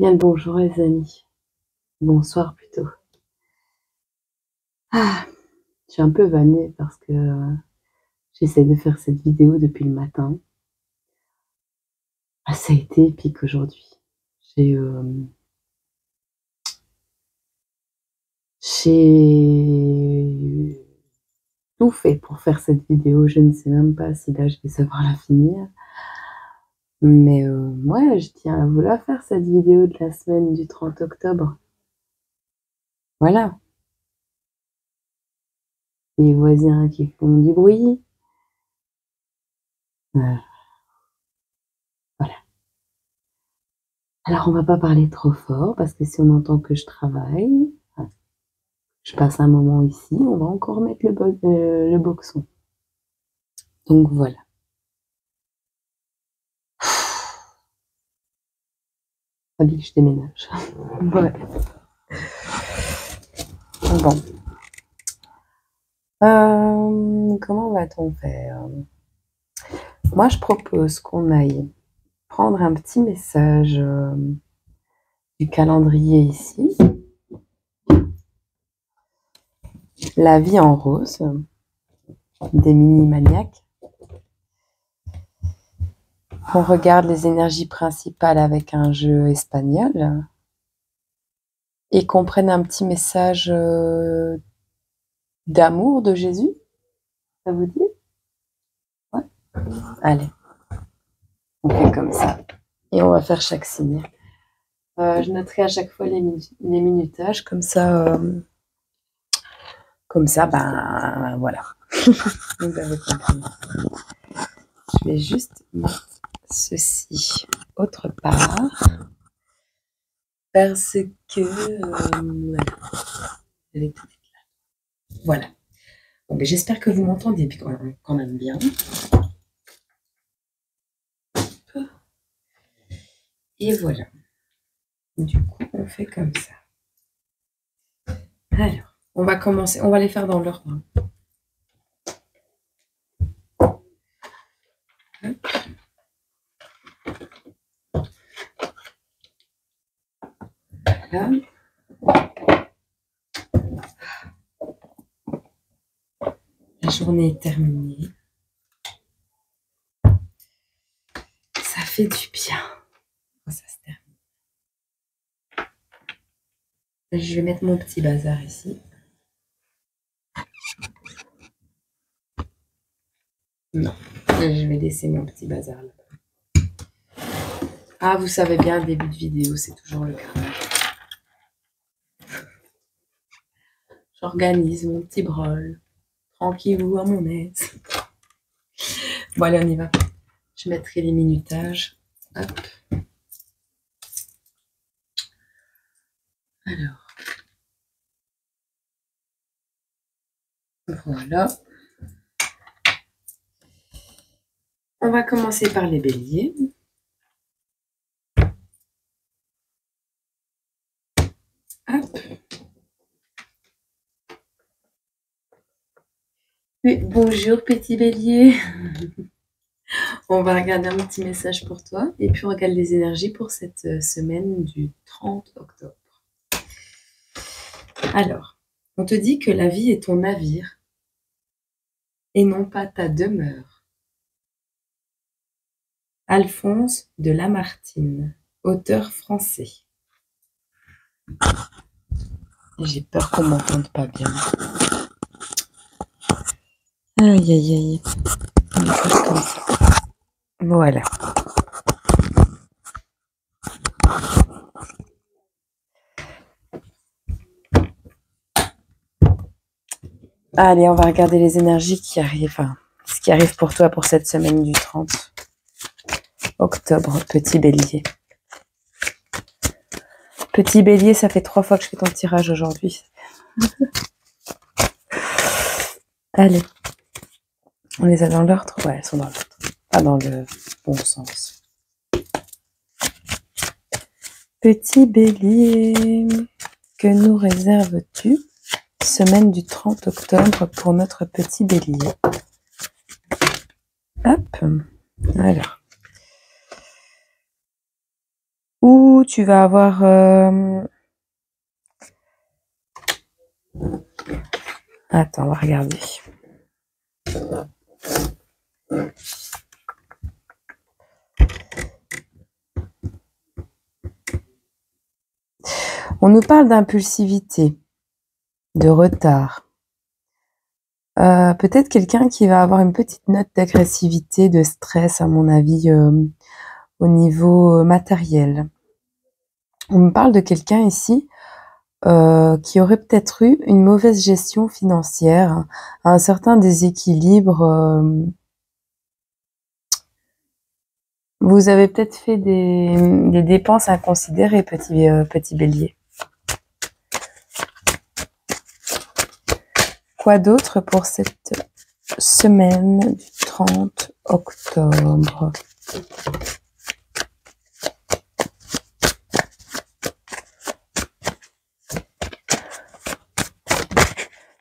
Bien le bonjour les amis. Bonsoir plutôt. Ah, je suis un peu vannée parce que j'essaie de faire cette vidéo depuis le matin. Ah, ça a été épique aujourd'hui. J'ai j'ai tout fait pour faire cette vidéo. Je ne sais même pas si là je vais savoir la finir. Mais ouais, je tiens à vous la faire cette vidéo de la semaine du 30 octobre. Voilà. Les voisins qui font du bruit. Euh, voilà. Alors on va pas parler trop fort parce que si on entend que je travaille, je passe un moment ici, on va encore mettre le boxon. Donc voilà. Fallait que je déménage. Ouais. Bon. Comment va-t-on faire? Moi, je propose qu'on aille prendre un petit message du calendrier ici. La vie en rose, des mini-maniaques. On regarde les énergies principales avec un jeu espagnol et qu'on prenne un petit message d'amour de Jésus. Ça vous dit? Ouais. Allez, on fait comme ça. Et on va faire chaque signe. Je noterai à chaque fois les minutages, comme ça, ben voilà. Vous avez compris. Je vais juste mettre ceci autre part parce que voilà. Bon, ben, j'espère que vous m'entendez quand même bien. Et voilà. Du coup, on fait comme ça. Alors, on va commencer. On va les faire dans l'ordre. Voilà. La journée est terminée. Ça fait du bien quand ça se termine. Je vais mettre mon petit bazar ici. Non, je vais laisser mon petit bazar là. Ah, vous savez bien, le début de vidéo, c'est toujours le carnage. J'organise mon petit brol, tranquillou à mon aise. Bon, allez, on y va. Je mettrai les minutages. Hop. Alors. Voilà. On va commencer par les béliers. Hop. Oui, bonjour petit bélier. On va regarder un petit message pour toi et puis on regarde les énergies pour cette semaine du 30 octobre. Alors, on te dit que la vie est ton navire et non pas ta demeure. Alphonse de Lamartine, auteur français. J'ai peur qu'on m'entende pas bien. Aïe, aïe, aïe. Une chose comme ça. Voilà. Allez, on va regarder les énergies qui arrivent. Enfin, ce qui arrive pour toi pour cette semaine du 30 octobre, petit bélier. Petit bélier, ça fait 3 fois que je fais ton tirage aujourd'hui. Allez. On les a dans l'ordre? Ouais, elles sont dans l'ordre. Pas dans le bon sens. Petit bélier, que nous réserves-tu semaine du 30 octobre pour notre petit bélier? Hop. Alors. ou tu vas avoir... Attends, on va regarder. On nous parle d'impulsivité, de retard. Peut-être quelqu'un qui va avoir une petite note d'agressivité, de stress, à mon avis, au niveau matériel. On me parle de quelqu'un ici qui aurait peut-être eu une mauvaise gestion financière, un certain déséquilibre. Vous avez peut-être fait des dépenses inconsidérées, petit bélier. Quoi d'autre pour cette semaine du 30 octobre?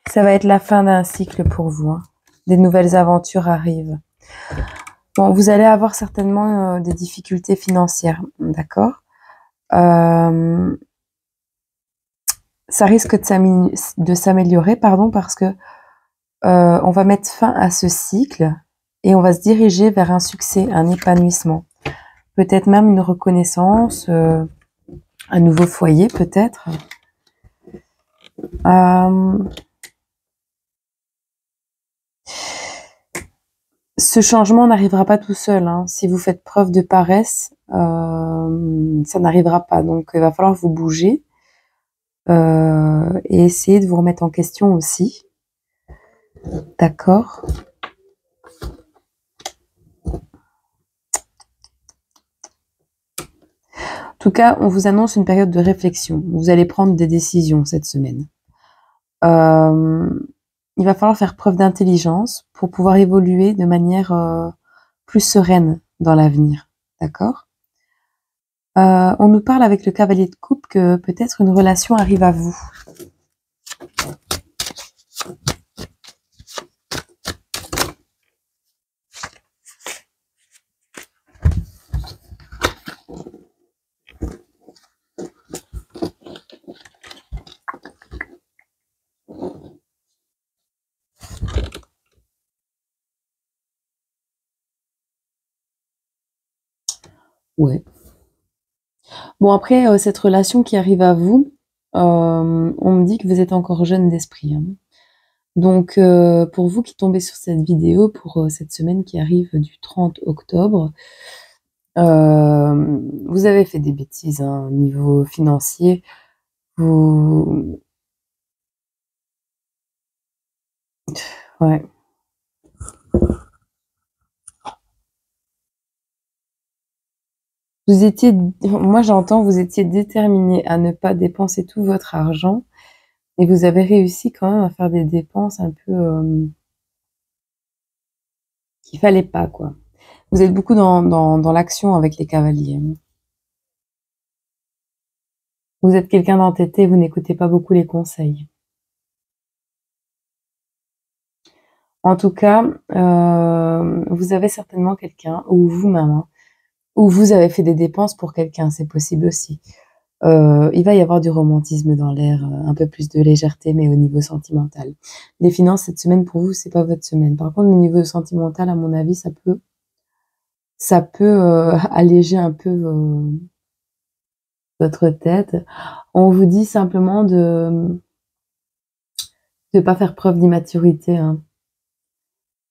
Ça va être la fin d'un cycle pour vous. Hein. Des nouvelles aventures arrivent. Bon, vous allez avoir certainement des difficultés financières, d'accord? Ça risque de s'améliorer, pardon, parce que on va mettre fin à ce cycle et on va se diriger vers un succès, un épanouissement. Peut-être même une reconnaissance, un nouveau foyer peut-être. Ce changement n'arrivera pas tout seul. Hein. Si vous faites preuve de paresse, ça n'arrivera pas. Donc, il va falloir vous bouger et essayer de vous remettre en question aussi. D'accord? En tout cas, on vous annonce une période de réflexion. Vous allez prendre des décisions cette semaine. Il va falloir faire preuve d'intelligence pour pouvoir évoluer de manière plus sereine dans l'avenir. D'accord? On nous parle avec le cavalier de coupe que peut-être une relation arrive à vous. Ouais. Bon, après, cette relation qui arrive à vous, on me dit que vous êtes encore jeune d'esprit. Hein. Donc, pour vous qui tombez sur cette vidéo, pour cette semaine qui arrive du 30 octobre, vous avez fait des bêtises hein, au niveau financier. Ouais. Moi j'entends, vous étiez déterminé à ne pas dépenser tout votre argent et vous avez réussi quand même à faire des dépenses un peu qu'il fallait pas, quoi. Vous êtes beaucoup dans l'action avec les cavaliers. Vous êtes quelqu'un d'entêté, vous n'écoutez pas beaucoup les conseils. En tout cas, vous avez certainement quelqu'un, ou vous-même, hein, ou vous avez fait des dépenses pour quelqu'un, c'est possible aussi. Il va y avoir du romantisme dans l'air, un peu plus de légèreté, mais au niveau sentimental. Les finances, cette semaine, pour vous, c'est pas votre semaine. Par contre, au niveau sentimental, à mon avis, ça peut alléger un peu votre tête. On vous dit simplement de pas faire preuve d'immaturité, hein.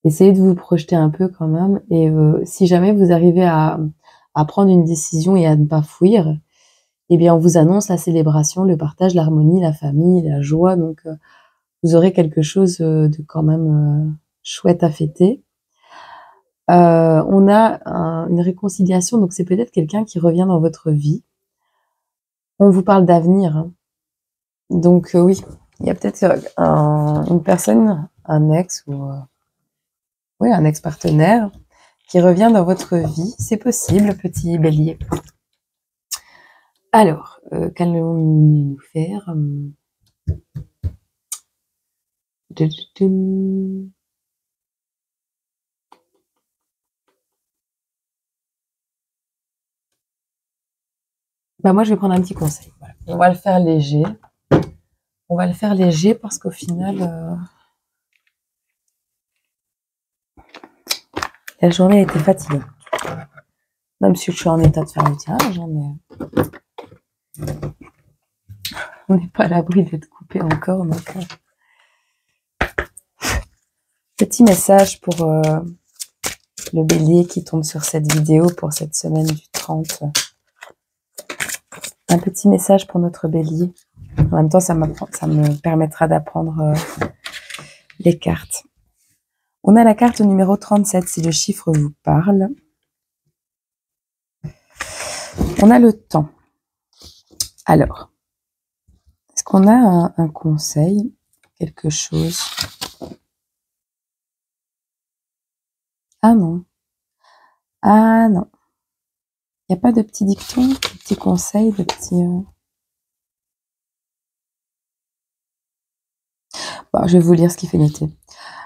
Essayez de vous projeter un peu quand même et si jamais vous arrivez à prendre une décision et à ne pas fuir, eh bien, on vous annonce la célébration, le partage, l'harmonie, la famille, la joie, donc vous aurez quelque chose, de quand même, chouette à fêter. On a une réconciliation, donc c'est peut-être quelqu'un qui revient dans votre vie. On vous parle d'avenir, hein. Donc oui, il y a peut-être, une personne, un ex ou oui, un ex-partenaire qui revient dans votre vie. C'est possible, petit bélier. Alors, qu'allons-nous faire? Bah moi, je vais prendre un petit conseil. Voilà. On va le faire léger. On va le faire léger parce qu'au final, la journée était fatigante. Même si je suis en état de faire le tirage, hein, mais on n'est pas à l'abri d'être coupé encore. Donc, petit message pour le bélier qui tombe sur cette vidéo pour cette semaine du 30. Un petit message pour notre bélier. En même temps, ça me permettra d'apprendre les cartes. On a la carte numéro 37, si le chiffre vous parle. On a le temps. Alors, est-ce qu'on a un conseil, quelque chose? Ah non. Ah non. Il n'y a pas de petits dictons, de petits conseils, de petits... Bon, je vais vous lire ce qui fait noter.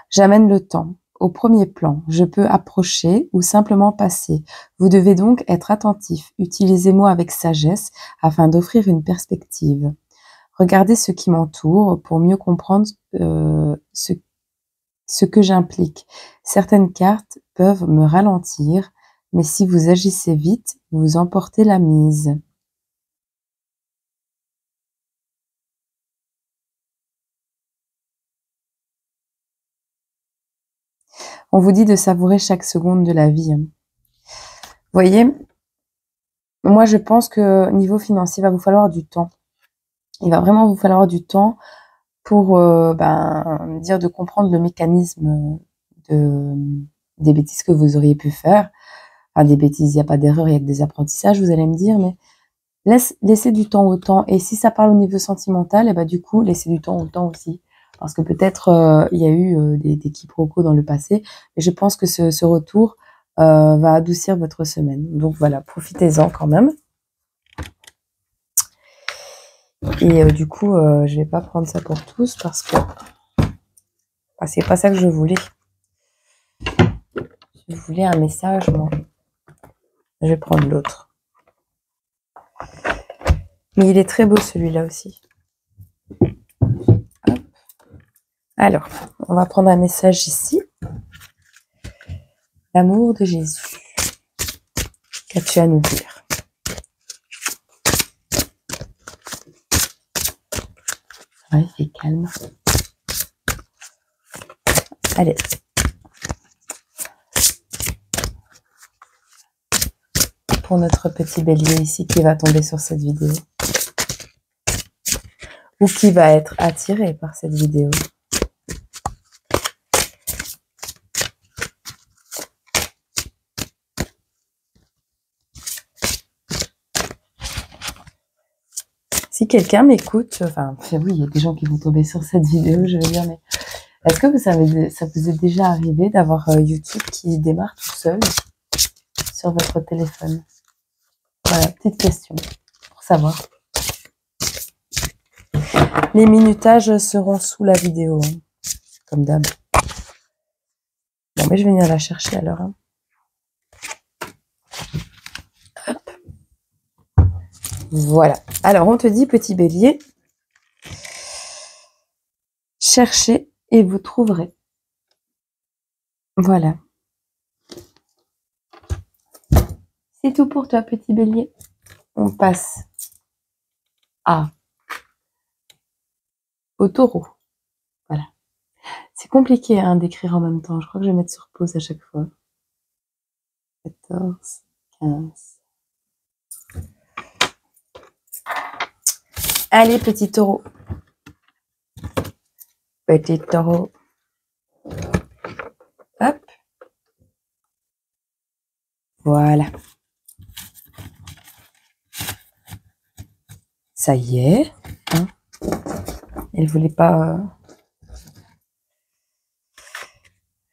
J'amène le temps au premier plan. Je peux approcher ou simplement passer. Vous devez donc être attentif. Utilisez-moi avec sagesse afin d'offrir une perspective. Regardez ce qui m'entoure pour mieux comprendre ce que j'implique. Certaines cartes peuvent me ralentir, mais si vous agissez vite, vous emportez la mise. On vous dit de savourer chaque seconde de la vie. Vous voyez, moi je pense que niveau financier, il va vous falloir du temps. Il va vraiment vous falloir du temps pour dire de comprendre le mécanisme des bêtises que vous auriez pu faire. Enfin, des bêtises, il n'y a pas d'erreur, il y a que des apprentissages, vous allez me dire, mais laissez du temps au temps. Et si ça parle au niveau sentimental, et bah du coup, laissez du temps au temps aussi. Parce que peut-être il y a eu des quiproquos dans le passé, mais je pense que ce retour va adoucir votre semaine. Donc voilà, profitez-en quand même. Et du coup, je vais pas prendre ça pour tous parce que c'est pas ça que je voulais. Je voulais un message, moi. Je vais prendre l'autre. Mais il est très beau celui-là aussi. Hop. Alors, on va prendre un message ici. L'amour de Jésus. Qu'as-tu à nous dire? Ouais, il fait calme. Allez. Pour notre petit bélier ici qui va tomber sur cette vidéo. Ou qui va être attiré par cette vidéo. Si quelqu'un m'écoute, enfin oui, il y a des gens qui vont tomber sur cette vidéo, je veux dire, mais est-ce que ça vous est déjà arrivé d'avoir YouTube qui démarre tout seul sur votre téléphone? Voilà, petite question pour savoir. Les minutages seront sous la vidéo, hein, comme d'hab. Bon, mais je vais venir la chercher alors. Hein. Hop. Voilà. Alors, on te dit, petit bélier, cherchez et vous trouverez. Voilà. C'est tout pour toi, petit bélier. On passe au taureau. Voilà. C'est compliqué hein, d'écrire en même temps. Je crois que je vais mettre sur pause à chaque fois. 14, 15. Allez, petit taureau. Petit taureau. Hop. Voilà. Ça y est. Hein. Elle voulait pas...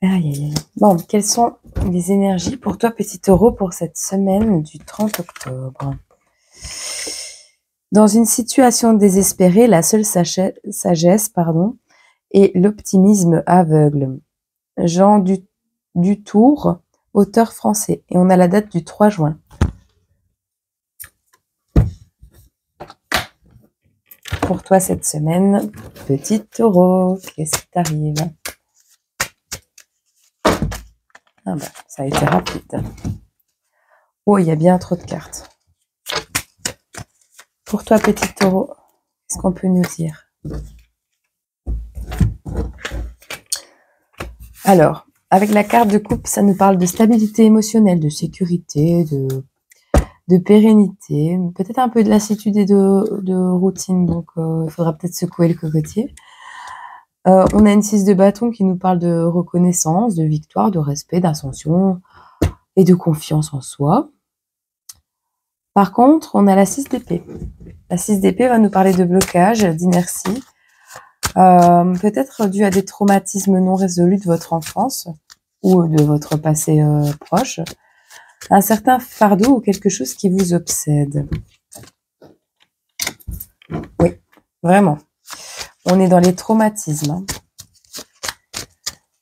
Aïe, aïe, aïe. Bon, quelles sont les énergies pour toi, petit taureau, pour cette semaine du 30 octobre? Dans une situation désespérée, la seule sagesse, est l'optimisme aveugle. Jean Dutour, auteur français. Et on a la date du 3 juin. pour toi cette semaine, petit taureau? Qu'est-ce qui t'arrive? Ah bah, ça a été rapide. Oh, il y a bien trop de cartes. Pour toi, petit taureau, qu'est-ce qu'on peut nous dire? Alors, avec la carte de coupe, ça nous parle de stabilité émotionnelle, de sécurité, de pérennité, peut-être un peu de lassitude et de routine, donc il faudra peut-être secouer le cocotier. On a une 6 de bâton qui nous parle de reconnaissance, de victoire, de respect, d'ascension et de confiance en soi. Par contre, on a la 6 d'épée. La 6 d'épée va nous parler de blocage, d'inertie, peut-être dû à des traumatismes non résolus de votre enfance ou de votre passé proche, un certain fardeau ou quelque chose qui vous obsède. Oui, vraiment. On est dans les traumatismes. Hein.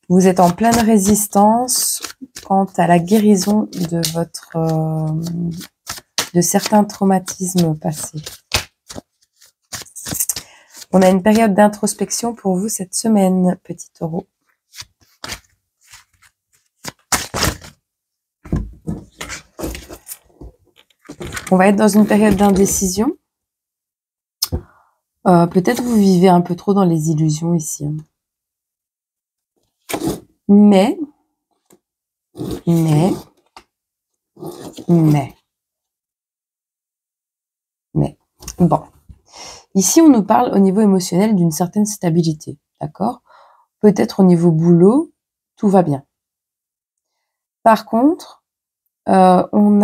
Vous êtes en pleine résistance quant à la guérison de de certains traumatismes passés. On a une période d'introspection pour vous cette semaine, petit taureau. On va être dans une période d'indécision. Peut-être vous vivez un peu trop dans les illusions ici. Mais, bon. Ici, on nous parle au niveau émotionnel d'une certaine stabilité, d'accord? Peut-être au niveau boulot, tout va bien. Par contre, on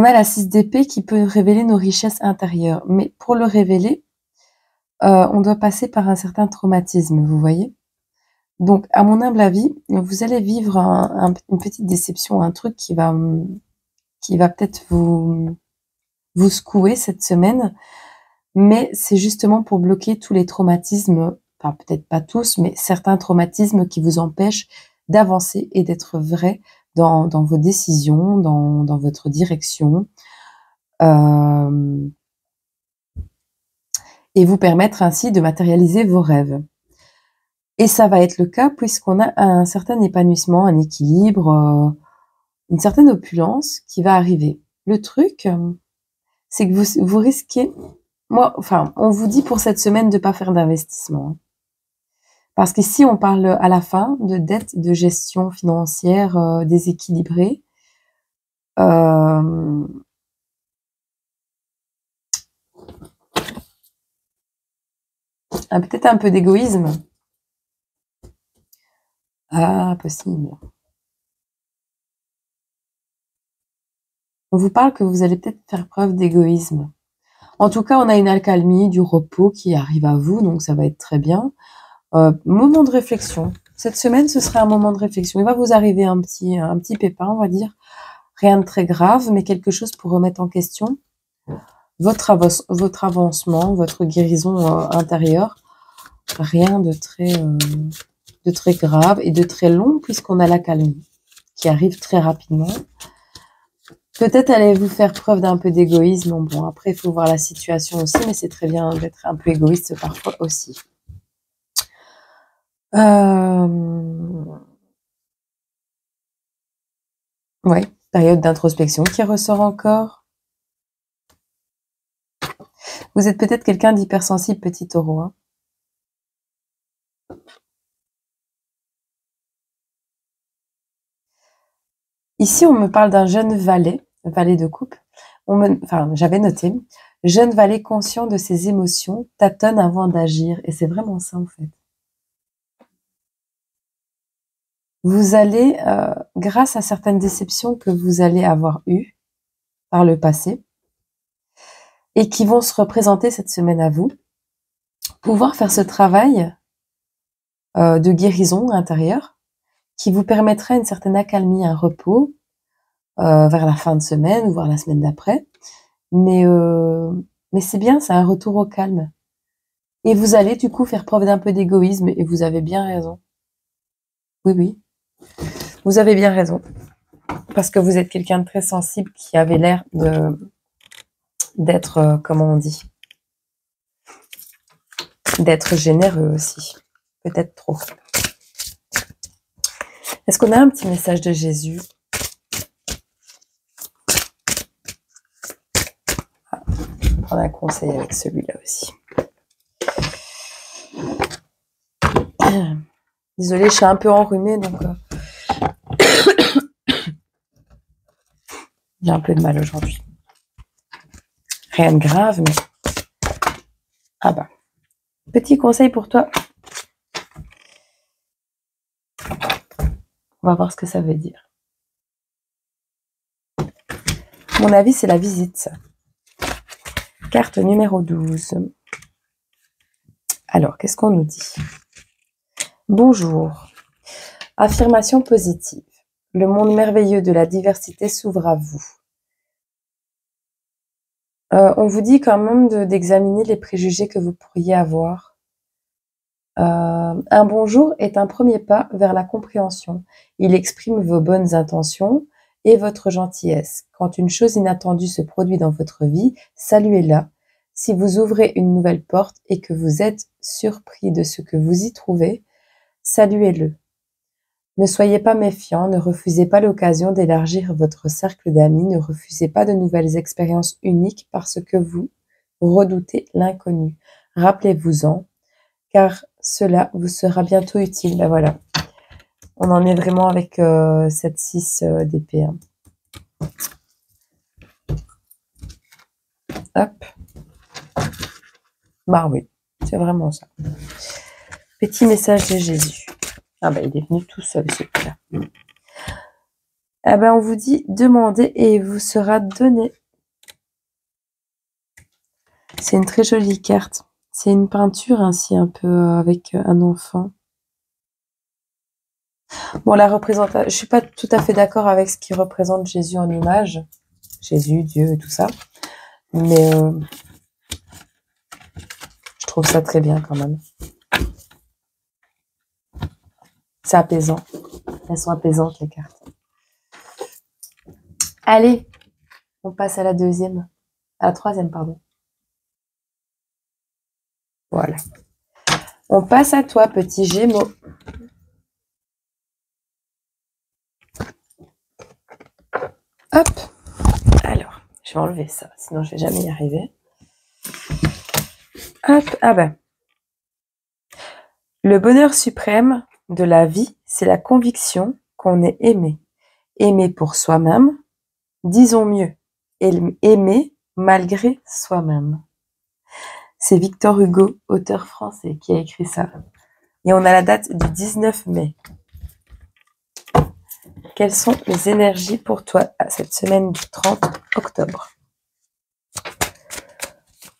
a la 6 d'épée qui peut révéler nos richesses intérieures. Mais pour le révéler, on doit passer par un certain traumatisme, vous voyez? Donc, à mon humble avis, vous allez vivre une petite déception, un truc qui va peut-être vous secouer cette semaine, mais c'est justement pour bloquer tous les traumatismes, enfin peut-être pas tous, mais certains traumatismes qui vous empêchent d'avancer et d'être vrai dans vos décisions, dans votre direction, et vous permettre ainsi de matérialiser vos rêves. Et ça va être le cas puisqu'on a un certain épanouissement, un équilibre, une certaine opulence qui va arriver. Le truc, c'est que vous risquez, on vous dit pour cette semaine de ne pas faire d'investissement. Hein. Parce qu'ici, on parle à la fin de dette, de gestion financière déséquilibrée. Peut-être un peu d'égoïsme. Ah, possible. On vous parle que vous allez peut-être faire preuve d'égoïsme. En tout cas, on a une accalmie, du repos qui arrive à vous, donc ça va être très bien. Moment de réflexion. Cette semaine, ce sera un moment de réflexion. Il va vous arriver un petit pépin, on va dire. Rien de très grave, mais quelque chose pour remettre en question votre avancement, votre guérison intérieure. Rien de très grave et de très long, puisqu'on a l'accalmie qui arrive très rapidement. Peut-être allez-vous faire preuve d'un peu d'égoïsme. Bon, après, il faut voir la situation aussi, mais c'est très bien d'être un peu égoïste parfois aussi. Oui, période d'introspection qui ressort encore. Vous êtes peut-être quelqu'un d'hypersensible, petit taureau. Hein. Ici, on me parle d'un jeune valet de coupe. J'avais noté, jeune valet conscient de ses émotions, tâtonne avant d'agir. Et c'est vraiment ça, en fait. Vous allez, grâce à certaines déceptions que vous allez avoir eues par le passé, et qui vont se représenter cette semaine à vous, pouvoir faire ce travail de guérison intérieure qui vous permettra une certaine accalmie, un repos vers la fin de semaine ou vers la semaine d'après. Mais c'est bien, c'est un retour au calme. Et vous allez du coup faire preuve d'un peu d'égoïsme et vous avez bien raison. Oui, oui. Vous avez bien raison. Parce que vous êtes quelqu'un de très sensible qui avait l'air d'être, comment on dit, d'être généreux aussi. Peut-être trop. Est-ce qu'on a un petit message de Jésus? On va prendre un conseil avec celui-là aussi. Désolée, je suis un peu enrhumée, donc j'ai un peu de mal aujourd'hui. Rien de grave, mais... Ah bah. Petit conseil pour toi. On va voir ce que ça veut dire. Mon avis, c'est la visite, ça. Carte numéro 12. Alors, qu'est-ce qu'on nous dit? Bonjour. Affirmation positive. Le monde merveilleux de la diversité s'ouvre à vous. On vous dit quand même d'examiner les préjugés que vous pourriez avoir. Un bonjour est un premier pas vers la compréhension. Il exprime vos bonnes intentions et votre gentillesse. Quand une chose inattendue se produit dans votre vie, saluez-la. Si vous ouvrez une nouvelle porte et que vous êtes surpris de ce que vous y trouvez, saluez-le. Ne soyez pas méfiant, ne refusez pas l'occasion d'élargir votre cercle d'amis, ne refusez pas de nouvelles expériences uniques parce que vous redoutez l'inconnu. Rappelez-vous-en, car cela vous sera bientôt utile. Ben voilà, on en est vraiment avec cette 6 d'épée. Hein. Hop. Bah oui, c'est vraiment ça. Petit message de Jésus. Ah ben il est venu tout seul celui-là. Ah ben on vous dit, demandez et il vous sera donné. C'est une très jolie carte. C'est une peinture ainsi un peu avec un enfant. Bon, la représentation, je suis pas tout à fait d'accord avec ce qui représente Jésus en image. Jésus, Dieu et tout ça. Mais je trouve ça très bien quand même. C'est apaisant. Elles sont apaisantes les cartes. Allez, on passe à la deuxième. À la troisième, pardon. Voilà. On passe à toi, petit Gémeaux. Hop. Alors, je vais enlever ça, sinon je vais jamais y arriver. Hop. Ah ben. Le bonheur suprême de la vie, c'est la conviction qu'on est aimé. Aimé pour soi-même, disons mieux, aimer malgré soi-même. C'est Victor Hugo, auteur français, qui a écrit ça. Et on a la date du 19 mai. Quelles sont les énergies pour toi à cette semaine du 30 octobre?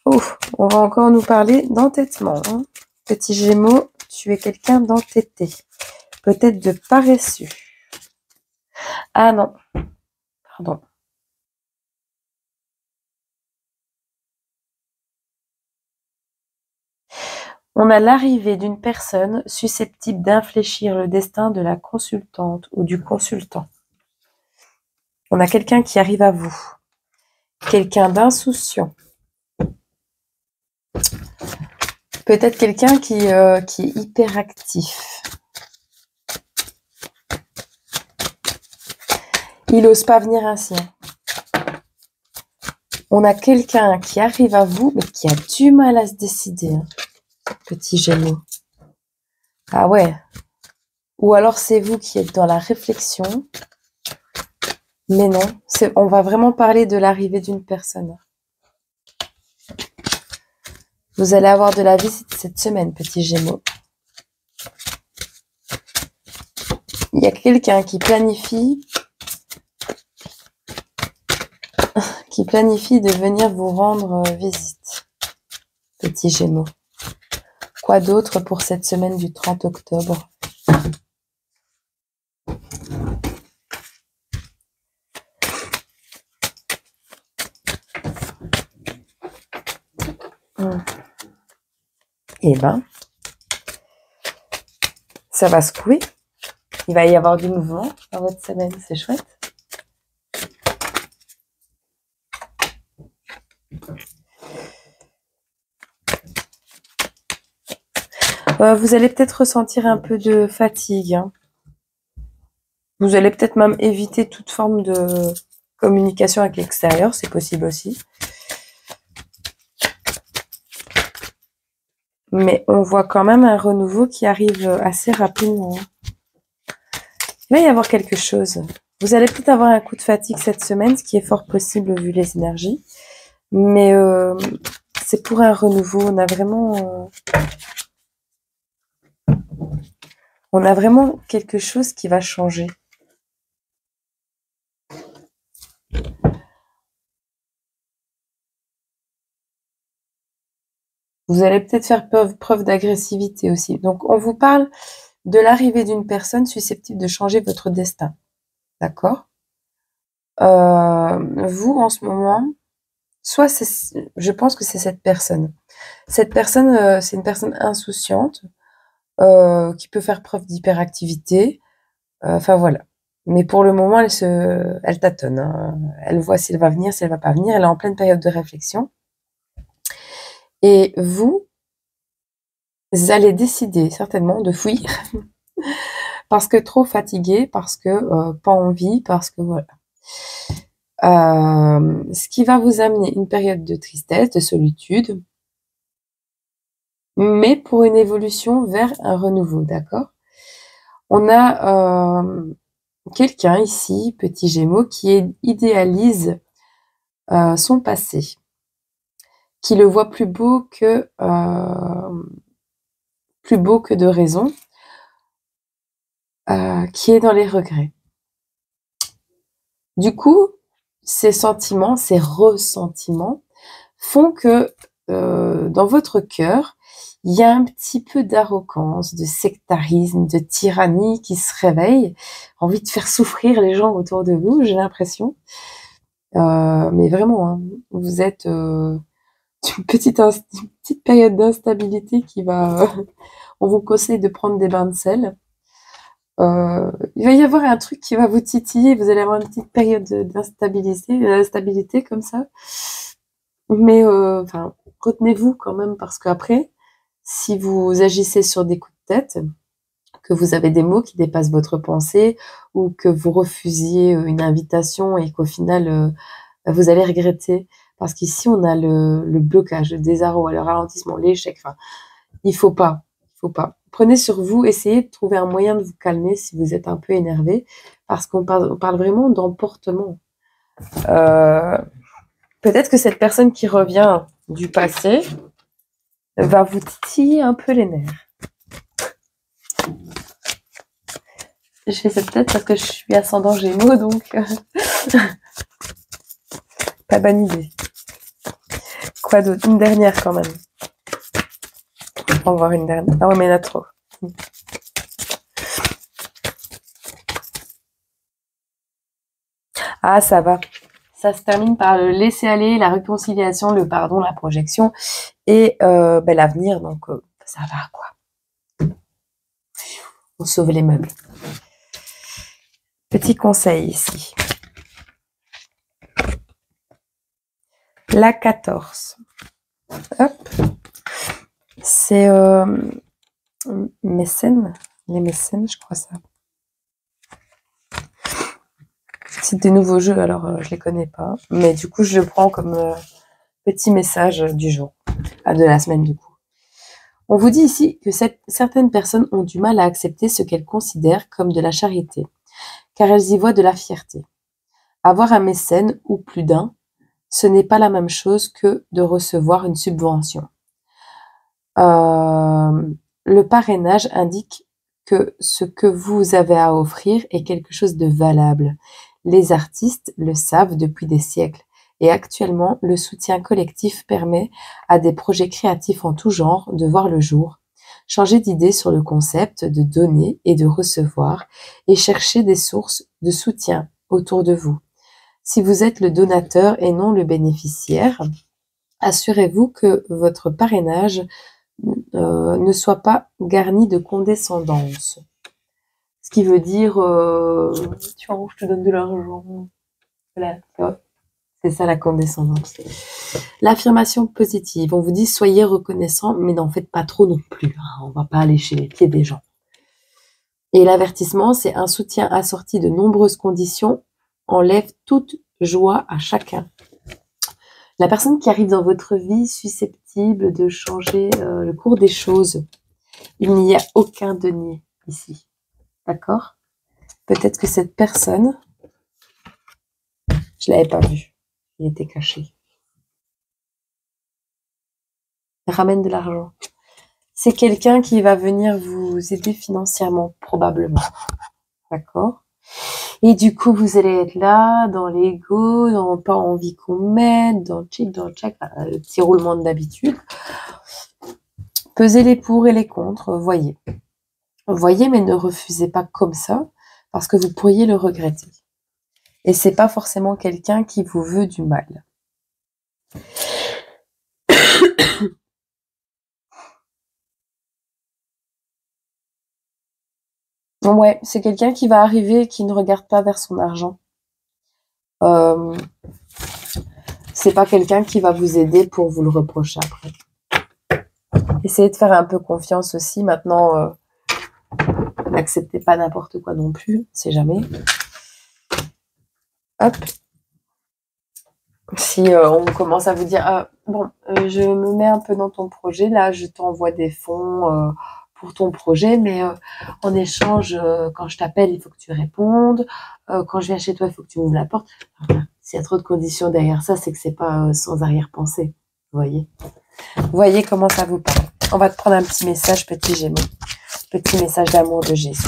Oh, on va encore nous parler d'entêtement. Hein. Petit Gémeaux, tu es quelqu'un d'entêté. Peut-être de paresseux. Ah non, pardon. On a l'arrivée d'une personne susceptible d'infléchir le destin de la consultante ou du consultant. On a quelqu'un qui arrive à vous. Quelqu'un d'insouciant. Peut-être quelqu'un qui est hyperactif. Il n'ose pas venir ainsi. On a quelqu'un qui arrive à vous, mais qui a du mal à se décider. Hein. Petit Gémeaux. Ah ouais. Ou alors c'est vous qui êtes dans la réflexion. Mais non, on va vraiment parler de l'arrivée d'une personne. Vous allez avoir de la visite cette semaine, petit Gémeaux. Il y a quelqu'un qui planifie de venir vous rendre visite, petit Gémeaux. Quoi d'autre pour cette semaine du 30 octobre? Eh ben, ça va secouer. Il va y avoir du mouvement dans votre semaine, c'est chouette. Vous allez peut-être ressentir un peu de fatigue, hein. Vous allez peut-être même éviter toute forme de communication avec l'extérieur, c'est possible aussi. Mais on voit quand même un renouveau qui arrive assez rapidement. Il va y avoir quelque chose. Vous allez peut-être avoir un coup de fatigue cette semaine, ce qui est fort possible vu les énergies. Mais c'est pour un renouveau. On a vraiment quelque chose qui va changer. Vous allez peut-être faire preuve d'agressivité aussi. Donc, on vous parle de l'arrivée d'une personne susceptible de changer votre destin. D'accord? Vous, en ce moment, soit je pense que c'est cette personne. Cette personne, c'est une personne insouciante, qui peut faire preuve d'hyperactivité. Enfin, voilà. Mais pour le moment, elle tâtonne, hein. Elle voit si elle va venir, si elle va pas venir. Elle est en pleine période de réflexion. Et vous allez décider certainement de fuir parce que trop fatigué, parce que pas envie, parce que voilà. Ce qui va vous amener une période de tristesse, de solitude, mais pour une évolution vers un renouveau, d'accord? On a quelqu'un ici, petit Gémeaux, qui idéalise son passé, qui le voit plus beau que de raison, qui est dans les regrets. Du coup, ces sentiments, ces ressentiments font que dans votre cœur, il y a un petit peu d'arrogance, de sectarisme, de tyrannie qui se réveille, envie de faire souffrir les gens autour de vous, j'ai l'impression. Mais vraiment, hein, vous êtes une petite période d'instabilité qui va... on vous conseille de prendre des bains de sel. Il va y avoir un truc qui va vous titiller, vous allez avoir une petite période d'instabilité comme ça. Mais enfin, retenez-vous quand même parce qu'après, si vous agissez sur des coups de tête, que vous avez des mots qui dépassent votre pensée ou que vous refusiez une invitation et qu'au final, vous allez regretter. Parce qu'ici, on a le blocage, le désarroi, le ralentissement, l'échec. Enfin, il faut pas. Prenez sur vous, essayez de trouver un moyen de vous calmer si vous êtes un peu énervé, parce qu'on parle vraiment d'emportement. Peut-être que cette personne qui revient du passé va vous titiller un peu les nerfs. Je fais ça peut-être parce que je suis ascendant Gémeaux, donc pas bonne idée. Quoi d'autre? Une dernière quand même. On va voir une dernière. Ah ouais, mais il y en a trop. Ah, ça va. Ça se termine par le laisser aller, la réconciliation, le pardon, la projection et l'avenir. Donc, ça va, quoi. On sauve les meubles. Petit conseil ici. La 14. Hop. C'est mécènes. Les mécènes, je crois ça. C'est des nouveaux jeux, alors je les connais pas. Mais du coup, je le prends comme petit message du jour. De la semaine, du coup. On vous dit ici que certaines personnes ont du mal à accepter ce qu'elles considèrent comme de la charité, car elles y voient de la fierté. Avoir un mécène, ou plus d'un, ce n'est pas la même chose que de recevoir une subvention. Le parrainage indique que ce que vous avez à offrir est quelque chose de valable. Les artistes le savent depuis des siècles. Et actuellement, le soutien collectif permet à des projets créatifs en tout genre de voir le jour, changer d'idée sur le concept de donner et de recevoir, et chercher des sources de soutien autour de vous. Si vous êtes le donateur et non le bénéficiaire, assurez-vous que votre parrainage ne soit pas garni de condescendance. Ce qui veut dire, tu vois, je te donne de l'argent. Voilà, tu vois. C'est ça la condescendance. L'affirmation positive, on vous dit soyez reconnaissant, mais n'en faites pas trop non plus. Hein. On ne va pas aller chez les pieds des gens. Et l'avertissement, c'est un soutien assorti de nombreuses conditions, enlève toute joie à chacun. La personne qui arrive dans votre vie susceptible de changer le cours des choses, il n'y a aucun denier ici. D'accord? Peut-être que cette personne, je ne l'avais pas vu. Il était caché. Ramène de l'argent. C'est quelqu'un qui va venir vous aider financièrement, probablement. D'accord? Et du coup, vous allez être là, dans l'ego, dans pas envie qu'on mette, dans le chic, le petit roulement d'habitude. Pesez les pour et les contre, voyez. Voyez, mais ne refusez pas comme ça, parce que vous pourriez le regretter. Et c'est pas forcément quelqu'un qui vous veut du mal. Ouais, c'est quelqu'un qui va arriver et qui ne regarde pas vers son argent. C'est pas quelqu'un qui va vous aider pour vous le reprocher après. Essayez de faire un peu confiance aussi. Maintenant, n'acceptez pas n'importe quoi non plus, c'est jamais. Hop. Si on commence à vous dire je me mets un peu dans ton projet, là je t'envoie des fonds pour ton projet, mais en échange, quand je t'appelle, il faut que tu répondes, quand je viens chez toi, il faut que tu m'ouvres la porte. S'il y a trop de conditions derrière ça, c'est que c'est pas sans arrière-pensée. Vous voyez? Vous voyez comment ça vous parle. On va te prendre un petit message, petit Gémeaux. Petit message d'amour de Jésus.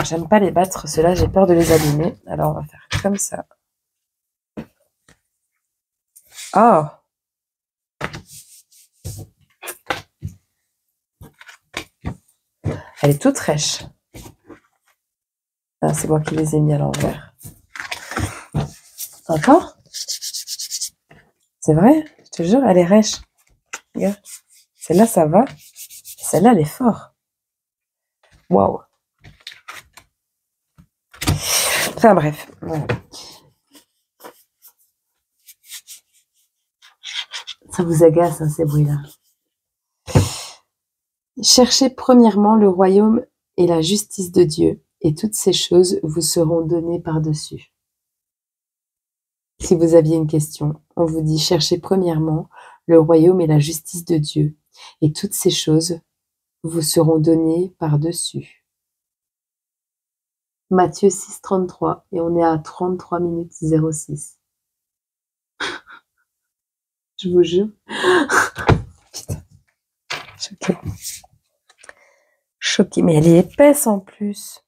J'aime pas les battre, ceux-là, j'ai peur de les abîmer. Alors, on va faire comme ça. Oh! Elle est toute rêche. Ah, c'est moi qui les ai mis à l'envers. Encore? C'est vrai? Je te jure, elle est rêche. Regarde. Celle-là, ça va. Celle-là, elle est forte. Waouh! Enfin, bref. Voilà. Ça vous agace, hein, ces bruits-là. Cherchez premièrement le royaume et la justice de Dieu, et toutes ces choses vous seront données par-dessus. Si vous aviez une question, on vous dit cherchez premièrement le royaume et la justice de Dieu, et toutes ces choses vous seront données par-dessus. Matthieu 6, 33, et on est à 33 minutes 06. Je vous jure. Putain. Choquée. Choquée, mais elle est épaisse en plus.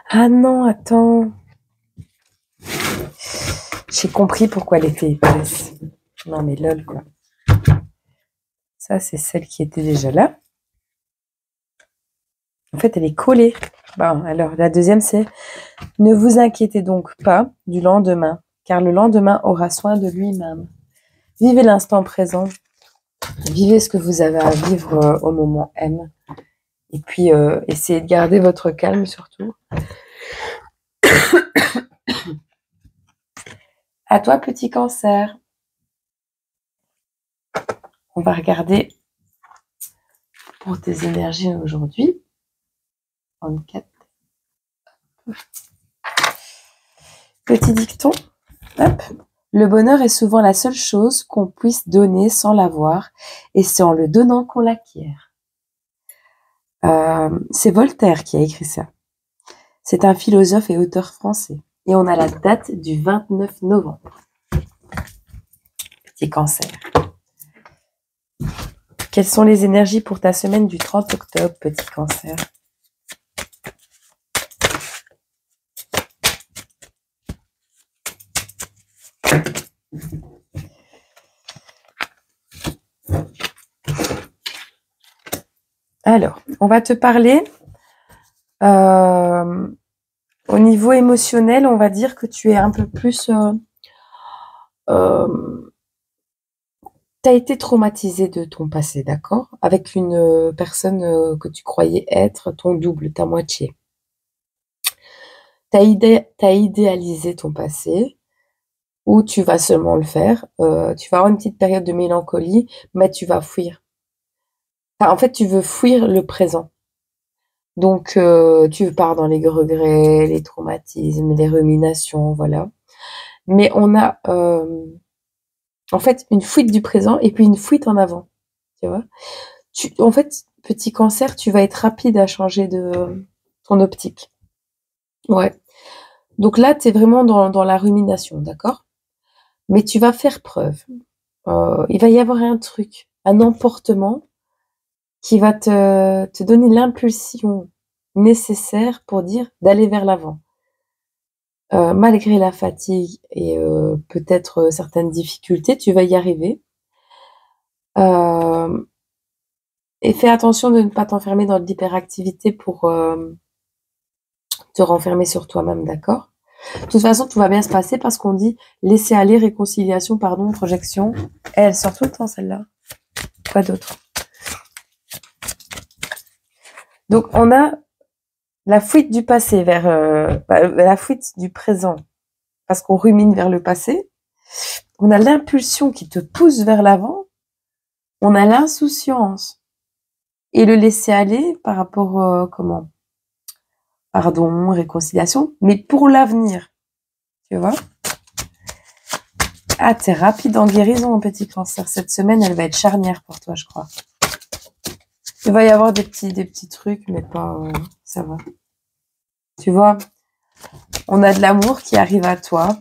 Ah non, attends. J'ai compris pourquoi elle était épaisse. Non mais lol quoi. Ça c'est celle qui était déjà là. En fait elle est collée. Bon, alors la deuxième c'est ne vous inquiétez donc pas du lendemain, car le lendemain aura soin de lui-même. Vivez l'instant présent. Vivez ce que vous avez à vivre au moment M. Et puis essayez de garder votre calme surtout. À toi petit Cancer. On va regarder pour tes énergies aujourd'hui. 34. Petit dicton. Hop. Le bonheur est souvent la seule chose qu'on puisse donner sans l'avoir, et c'est en le donnant qu'on l'acquiert. C'est Voltaire qui a écrit ça. C'est un philosophe et auteur français. Et on a la date du 29 novembre. Petit Cancer. Quelles sont les énergies pour ta semaine du 30 octobre, petit Cancer? Alors, on va te parler au niveau émotionnel, on va dire que tu es un peu plus tu as été traumatisé de ton passé, d'accord? Avec une personne que tu croyais être ton double, ta moitié. Tu as idéalisé ton passé, ou tu vas seulement le faire. Tu vas avoir une petite période de mélancolie, mais tu vas fuir. Enfin, en fait, tu veux fuir le présent. Donc, tu pars dans les regrets, les traumatismes, les ruminations, voilà. Mais on a, en fait, une fuite du présent et puis une fuite en avant, tu vois? En fait, petit cancer, tu vas être rapide à changer de ton optique. Ouais. Donc là, tu es vraiment dans la rumination, d'accord? Mais tu vas faire preuve. Il va y avoir un truc, un emportement qui va te donner l'impulsion nécessaire pour dire d'aller vers l'avant. Malgré la fatigue et peut-être certaines difficultés, tu vas y arriver. Et fais attention de ne pas t'enfermer dans l'hyperactivité pour te renfermer sur toi-même, d'accord? De toute façon, tout va bien se passer parce qu'on dit laisser aller, réconciliation, pardon, projection. Elle sort tout le temps, celle-là. Quoi d'autre? Donc, on a la fuite du passé vers la fuite du présent parce qu'on rumine vers le passé. On a l'impulsion qui te pousse vers l'avant. On a l'insouciance et le laisser aller par rapport pardon, réconciliation, mais pour l'avenir, tu vois. Ah, t'es rapide en guérison, mon petit cancer. Cette semaine, elle va être charnière pour toi, je crois. Il va y avoir des petits trucs, mais pas, ça va. Tu vois, on a de l'amour qui arrive à toi,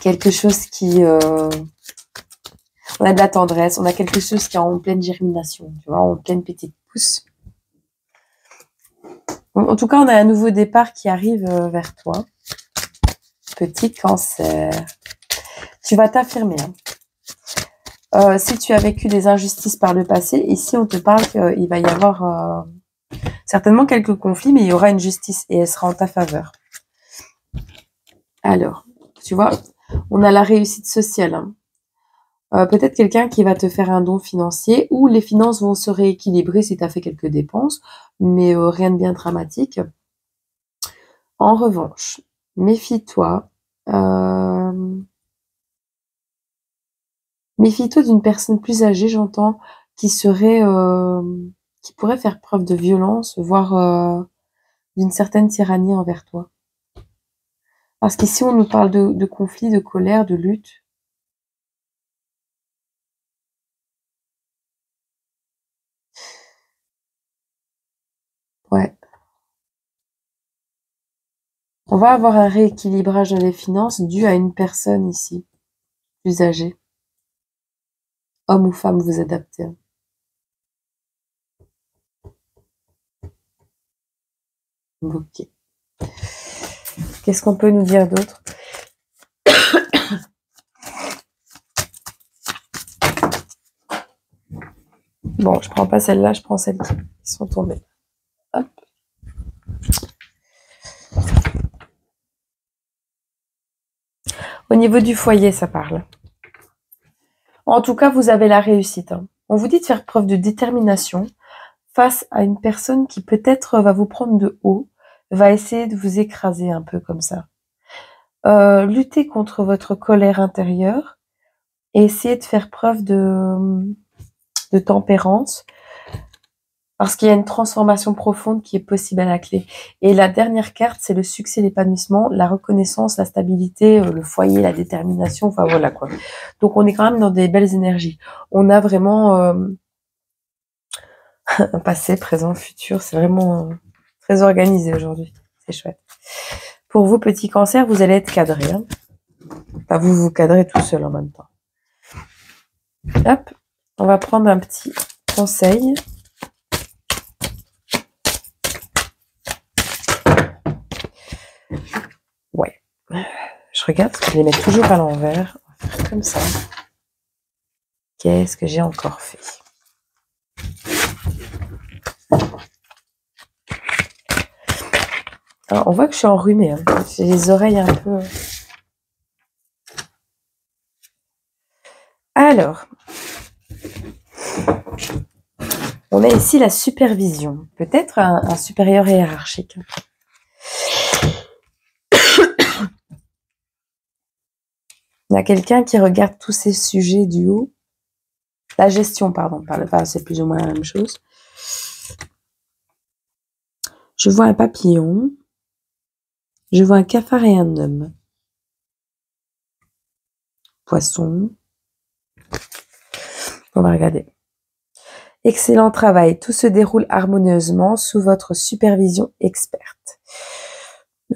quelque chose qui, on a de la tendresse, on a quelque chose qui est en pleine germination, tu vois, en pleine petite pousse. En tout cas, on a un nouveau départ qui arrive vers toi. Petit cancer. Tu vas t'affirmer. Hein. Si tu as vécu des injustices par le passé, ici, on te parle qu'il va y avoir certainement quelques conflits, mais il y aura une justice et elle sera en ta faveur. Alors, tu vois, on a la réussite sociale. Hein. Peut-être quelqu'un qui va te faire un don financier ou les finances vont se rééquilibrer si tu as fait quelques dépenses, mais rien de bien dramatique. En revanche, méfie-toi. Méfie-toi d'une personne plus âgée, j'entends, qui pourrait faire preuve de violence, voire d'une certaine tyrannie envers toi. Parce qu'ici, on nous parle de conflit, de colère, de lutte. Ouais. On va avoir un rééquilibrage dans les finances dû à une personne ici, plus âgée. Homme ou femme, vous adaptez. Ok. Qu'est-ce qu'on peut nous dire d'autre? Bon, je prends pas celle-là, je prends celles qui sont tombées. Hop. Au niveau du foyer, ça parle. En tout cas, vous avez la réussite. Hein. On vous dit de faire preuve de détermination face à une personne qui peut-être va vous prendre de haut, va essayer de vous écraser un peu comme ça. Lutter contre votre colère intérieure et essayer de faire preuve de tempérance parce qu'il y a une transformation profonde qui est possible à la clé. Et la dernière carte, c'est le succès, l'épanouissement, la reconnaissance, la stabilité, le foyer, la détermination, enfin voilà quoi. Donc on est quand même dans des belles énergies. On a vraiment un passé, présent, futur, c'est vraiment très organisé aujourd'hui. C'est chouette. Pour vous, petit cancer, vous allez être cadré. Hein. Enfin, vous vous cadrez tout seul en même temps. Hop, on va prendre un petit conseil. Ouais. Je regarde parce que je les mets toujours à l'envers. On va faire comme ça. Qu'est-ce que j'ai encore fait? Alors, on voit que je suis enrhumée. Hein. J'ai les oreilles un peu... Alors, On a ici la supervision, peut-être un supérieur hiérarchique. Il y a quelqu'un qui regarde tous ces sujets du haut. La gestion, pardon, c'est plus ou moins la même chose. Je vois un papillon. Je vois un cafard et un homme. Poisson. On va regarder. Excellent travail. Tout se déroule harmonieusement sous votre supervision experte.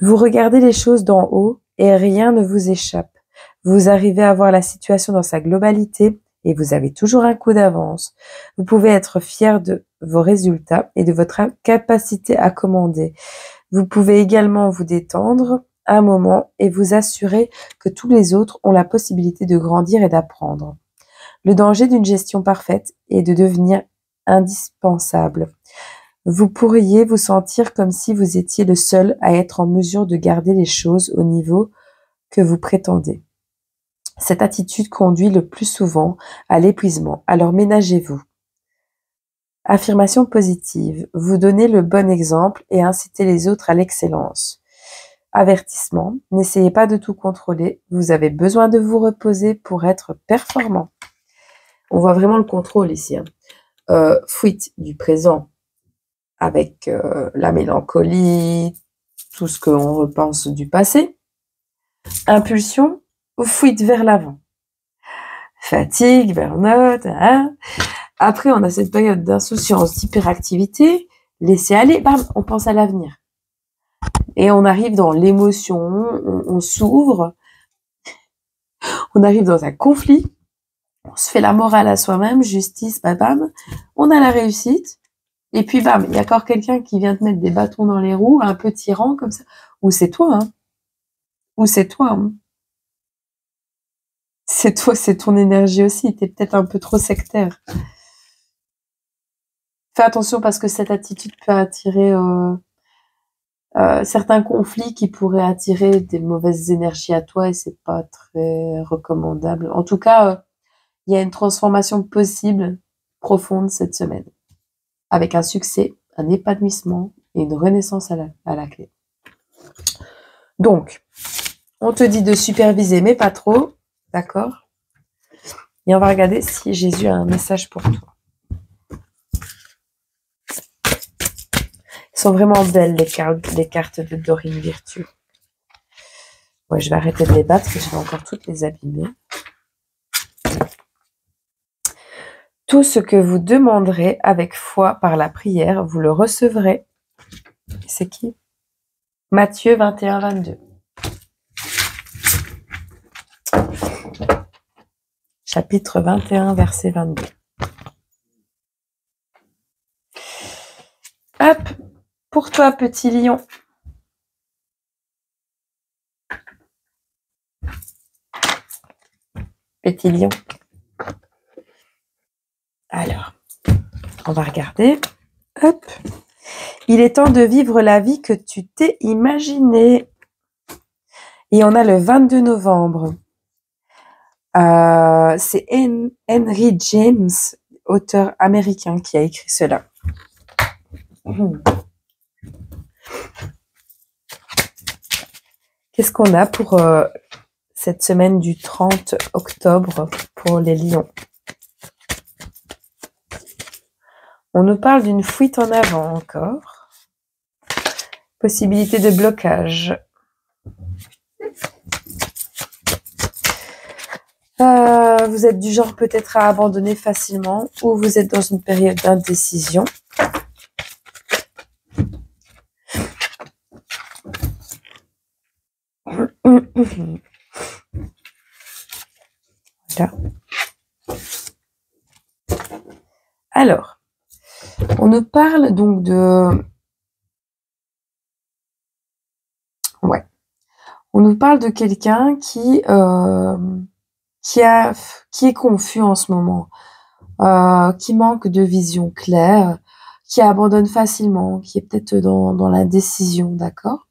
Vous regardez les choses d'en haut et rien ne vous échappe. Vous arrivez à voir la situation dans sa globalité et vous avez toujours un coup d'avance. Vous pouvez être fier de vos résultats et de votre capacité à commander. Vous pouvez également vous détendre un moment et vous assurer que tous les autres ont la possibilité de grandir et d'apprendre. Le danger d'une gestion parfaite est de devenir indispensable. Vous pourriez vous sentir comme si vous étiez le seul à être en mesure de garder les choses au niveau que vous prétendez. Cette attitude conduit le plus souvent à l'épuisement, alors ménagez-vous. Affirmation positive. Vous donnez le bon exemple et incitez les autres à l'excellence. Avertissement. N'essayez pas de tout contrôler. Vous avez besoin de vous reposer pour être performant. On voit vraiment le contrôle ici. Fuite du présent avec la mélancolie, tout ce qu'on repense du passé. Impulsion, fuite vers l'avant. Fatigue, burn-out. Hein. Après, on a cette période d'insouciance, d'hyperactivité. Laisser aller, bam, on pense à l'avenir. Et on arrive dans l'émotion, on s'ouvre, on arrive dans un conflit, on se fait la morale à soi-même, justice, bam, bam, on a la réussite. Et puis, bam, il y a encore quelqu'un qui vient te mettre des bâtons dans les roues, un peu tyran comme ça. Ou c'est toi, hein. Ou c'est toi, hein. C'est toi, c'est ton énergie aussi. T'es peut-être un peu trop sectaire. Fais attention parce que cette attitude peut attirer certains conflits qui pourraient attirer des mauvaises énergies à toi et c'est pas très recommandable. En tout cas, il y a une transformation possible, profonde cette semaine, avec un succès, un épanouissement et une renaissance à la clé. Donc, on te dit de superviser, mais pas trop, d'accord? Et on va regarder si Jésus a un message pour toi. Elles sont vraiment belles, les cartes de Dorine Virtue. Ouais, je vais arrêter de les battre, parce que je vais encore toutes les abîmer. Tout ce que vous demanderez avec foi par la prière, vous le recevrez. C'est qui? Matthieu 21, 22. Chapitre 21, verset 22. Hop, pour toi, petit lion. Petit lion. Alors, on va regarder. Hop. Il est temps de vivre la vie que tu t'es imaginée. Et on a le 22 novembre. C'est Henry James, auteur américain, qui a écrit cela. Qu'est-ce qu'on a pour cette semaine du 30 octobre pour les lions? On nous parle d'une fuite en avant encore. Possibilité de blocage. Vous êtes du genre peut-être à abandonner facilement ou vous êtes dans une période d'indécision. Voilà. Alors, on nous parle donc de... Ouais. On nous parle de quelqu'un qui est confus en ce moment, qui manque de vision claire, qui abandonne facilement, qui est peut-être dans l'indécision, d'accord?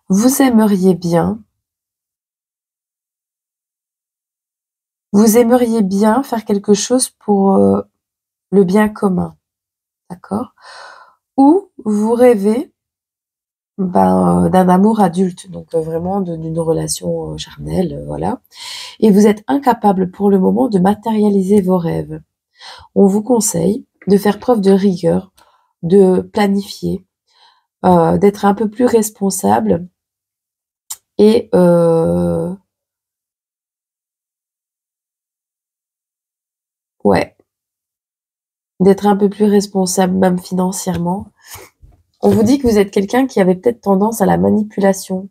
Vous aimeriez bien Vous aimeriez bien faire quelque chose pour le bien commun, d'accord? Ou vous rêvez d'un amour adulte, donc vraiment d'une relation charnelle, voilà. Et vous êtes incapable pour le moment de matérialiser vos rêves. On vous conseille de faire preuve de rigueur, de planifier, d'être un peu plus responsable et ouais, d'être un peu plus responsable même financièrement. On vous dit que vous êtes quelqu'un qui avait peut-être tendance à la manipulation,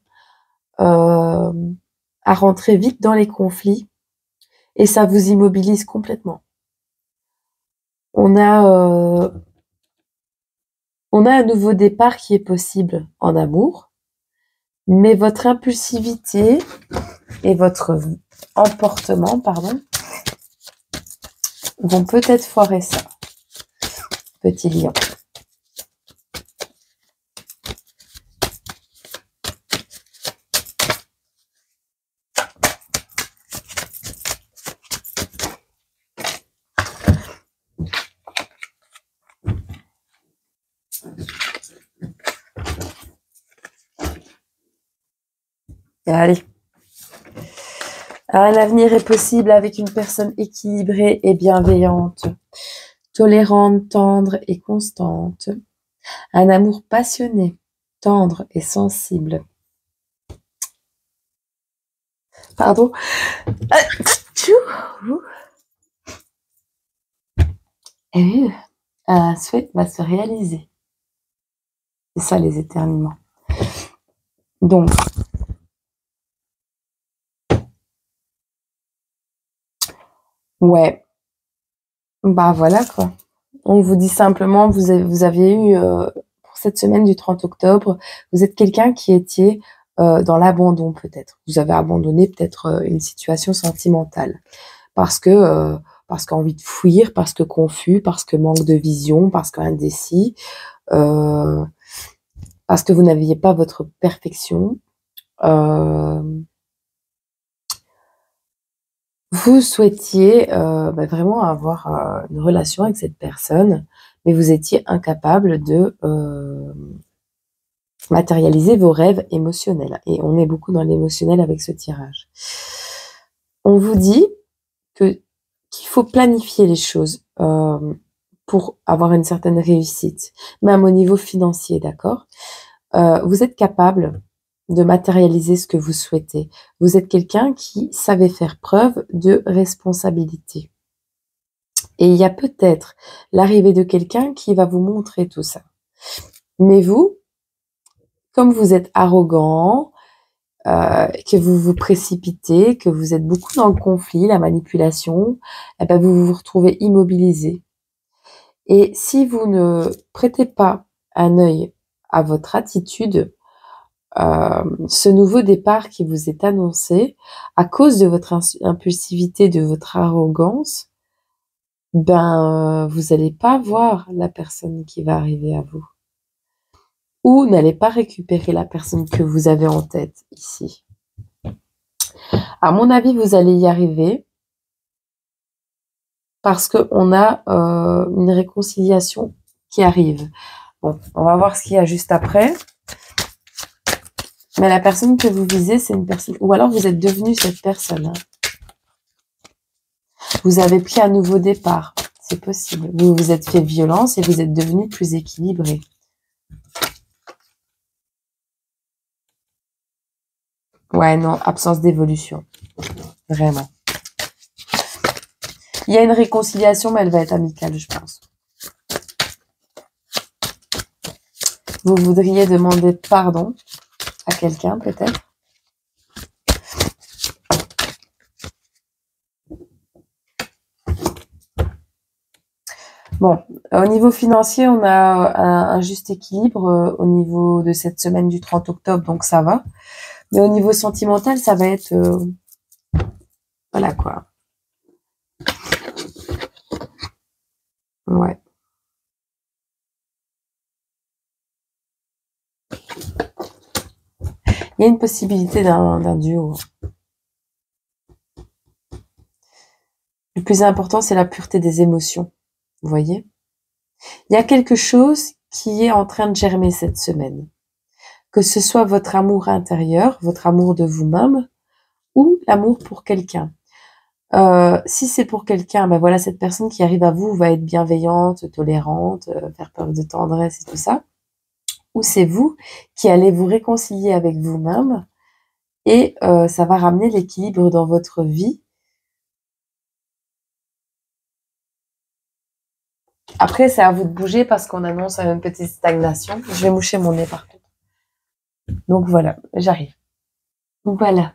à rentrer vite dans les conflits et ça vous immobilise complètement. On a un nouveau départ qui est possible en amour, mais votre impulsivité et votre emportement, pardon, vont peut-être foirer ça, petit lion. Allez. Un avenir est possible avec une personne équilibrée et bienveillante, tolérante, tendre et constante. Un amour passionné, tendre et sensible. Pardon. Et un souhait va se réaliser. C'est ça les éternuements. Donc, ouais. Bah voilà quoi. On vous dit simplement, vous avez eu, pour cette semaine du 30 octobre, vous êtes quelqu'un qui était dans l'abandon peut-être. Vous avez abandonné peut-être une situation sentimentale parce qu'envie de fuir, parce que confus, parce que manque de vision, parce qu'indécis, parce que vous n'aviez pas votre perfection. Vous souhaitiez vraiment avoir une relation avec cette personne, mais vous étiez incapable de matérialiser vos rêves émotionnels. Et on est beaucoup dans l'émotionnel avec ce tirage. On vous dit qu'il faut planifier les choses pour avoir une certaine réussite, même au niveau financier, d'accord? Vous êtes capable de matérialiser ce que vous souhaitez. Vous êtes quelqu'un qui savait faire preuve de responsabilité. Et il y a peut-être l'arrivée de quelqu'un qui va vous montrer tout ça. Mais vous, comme vous êtes arrogant, que vous vous précipitez, que vous êtes beaucoup dans le conflit, la manipulation, eh ben vous vous retrouvez immobilisé. Et si vous ne prêtez pas un œil à votre attitude, ce nouveau départ qui vous est annoncé, à cause de votre impulsivité, de votre arrogance, vous n'allez pas voir la personne qui va arriver à vous. Ou n'allez pas récupérer la personne que vous avez en tête ici. À mon avis, vous allez y arriver parce qu'on a une réconciliation qui arrive. Bon, on va voir ce qu'il y a juste après. Mais la personne que vous visez, c'est une personne... Ou alors vous êtes devenu cette personne. Hein. Vous avez pris un nouveau départ. C'est possible. Vous vous êtes fait violence et vous êtes devenu plus équilibré. Ouais, non, absence d'évolution. Vraiment. Il y a une réconciliation, mais elle va être amicale, je pense. Vous voudriez demander pardon à quelqu'un, peut-être. Bon, au niveau financier, on a un juste équilibre au niveau de cette semaine du 30 octobre, donc ça va. Mais au niveau sentimental, ça va être... voilà, quoi. Ouais. Il y a une possibilité d'un duo. Le plus important, c'est la pureté des émotions. Vous voyez? Il y a quelque chose qui est en train de germer cette semaine. Que ce soit votre amour intérieur, votre amour de vous-même, ou l'amour pour quelqu'un. Si c'est pour quelqu'un, ben voilà, cette personne qui arrive à vous va être bienveillante, tolérante, faire preuve de tendresse et tout ça. Ou c'est vous qui allez vous réconcilier avec vous-même et ça va ramener l'équilibre dans votre vie. Après, c'est à vous de bouger parce qu'on annonce une petite stagnation. Je vais moucher mon nez par contre. Donc voilà, j'arrive. Voilà,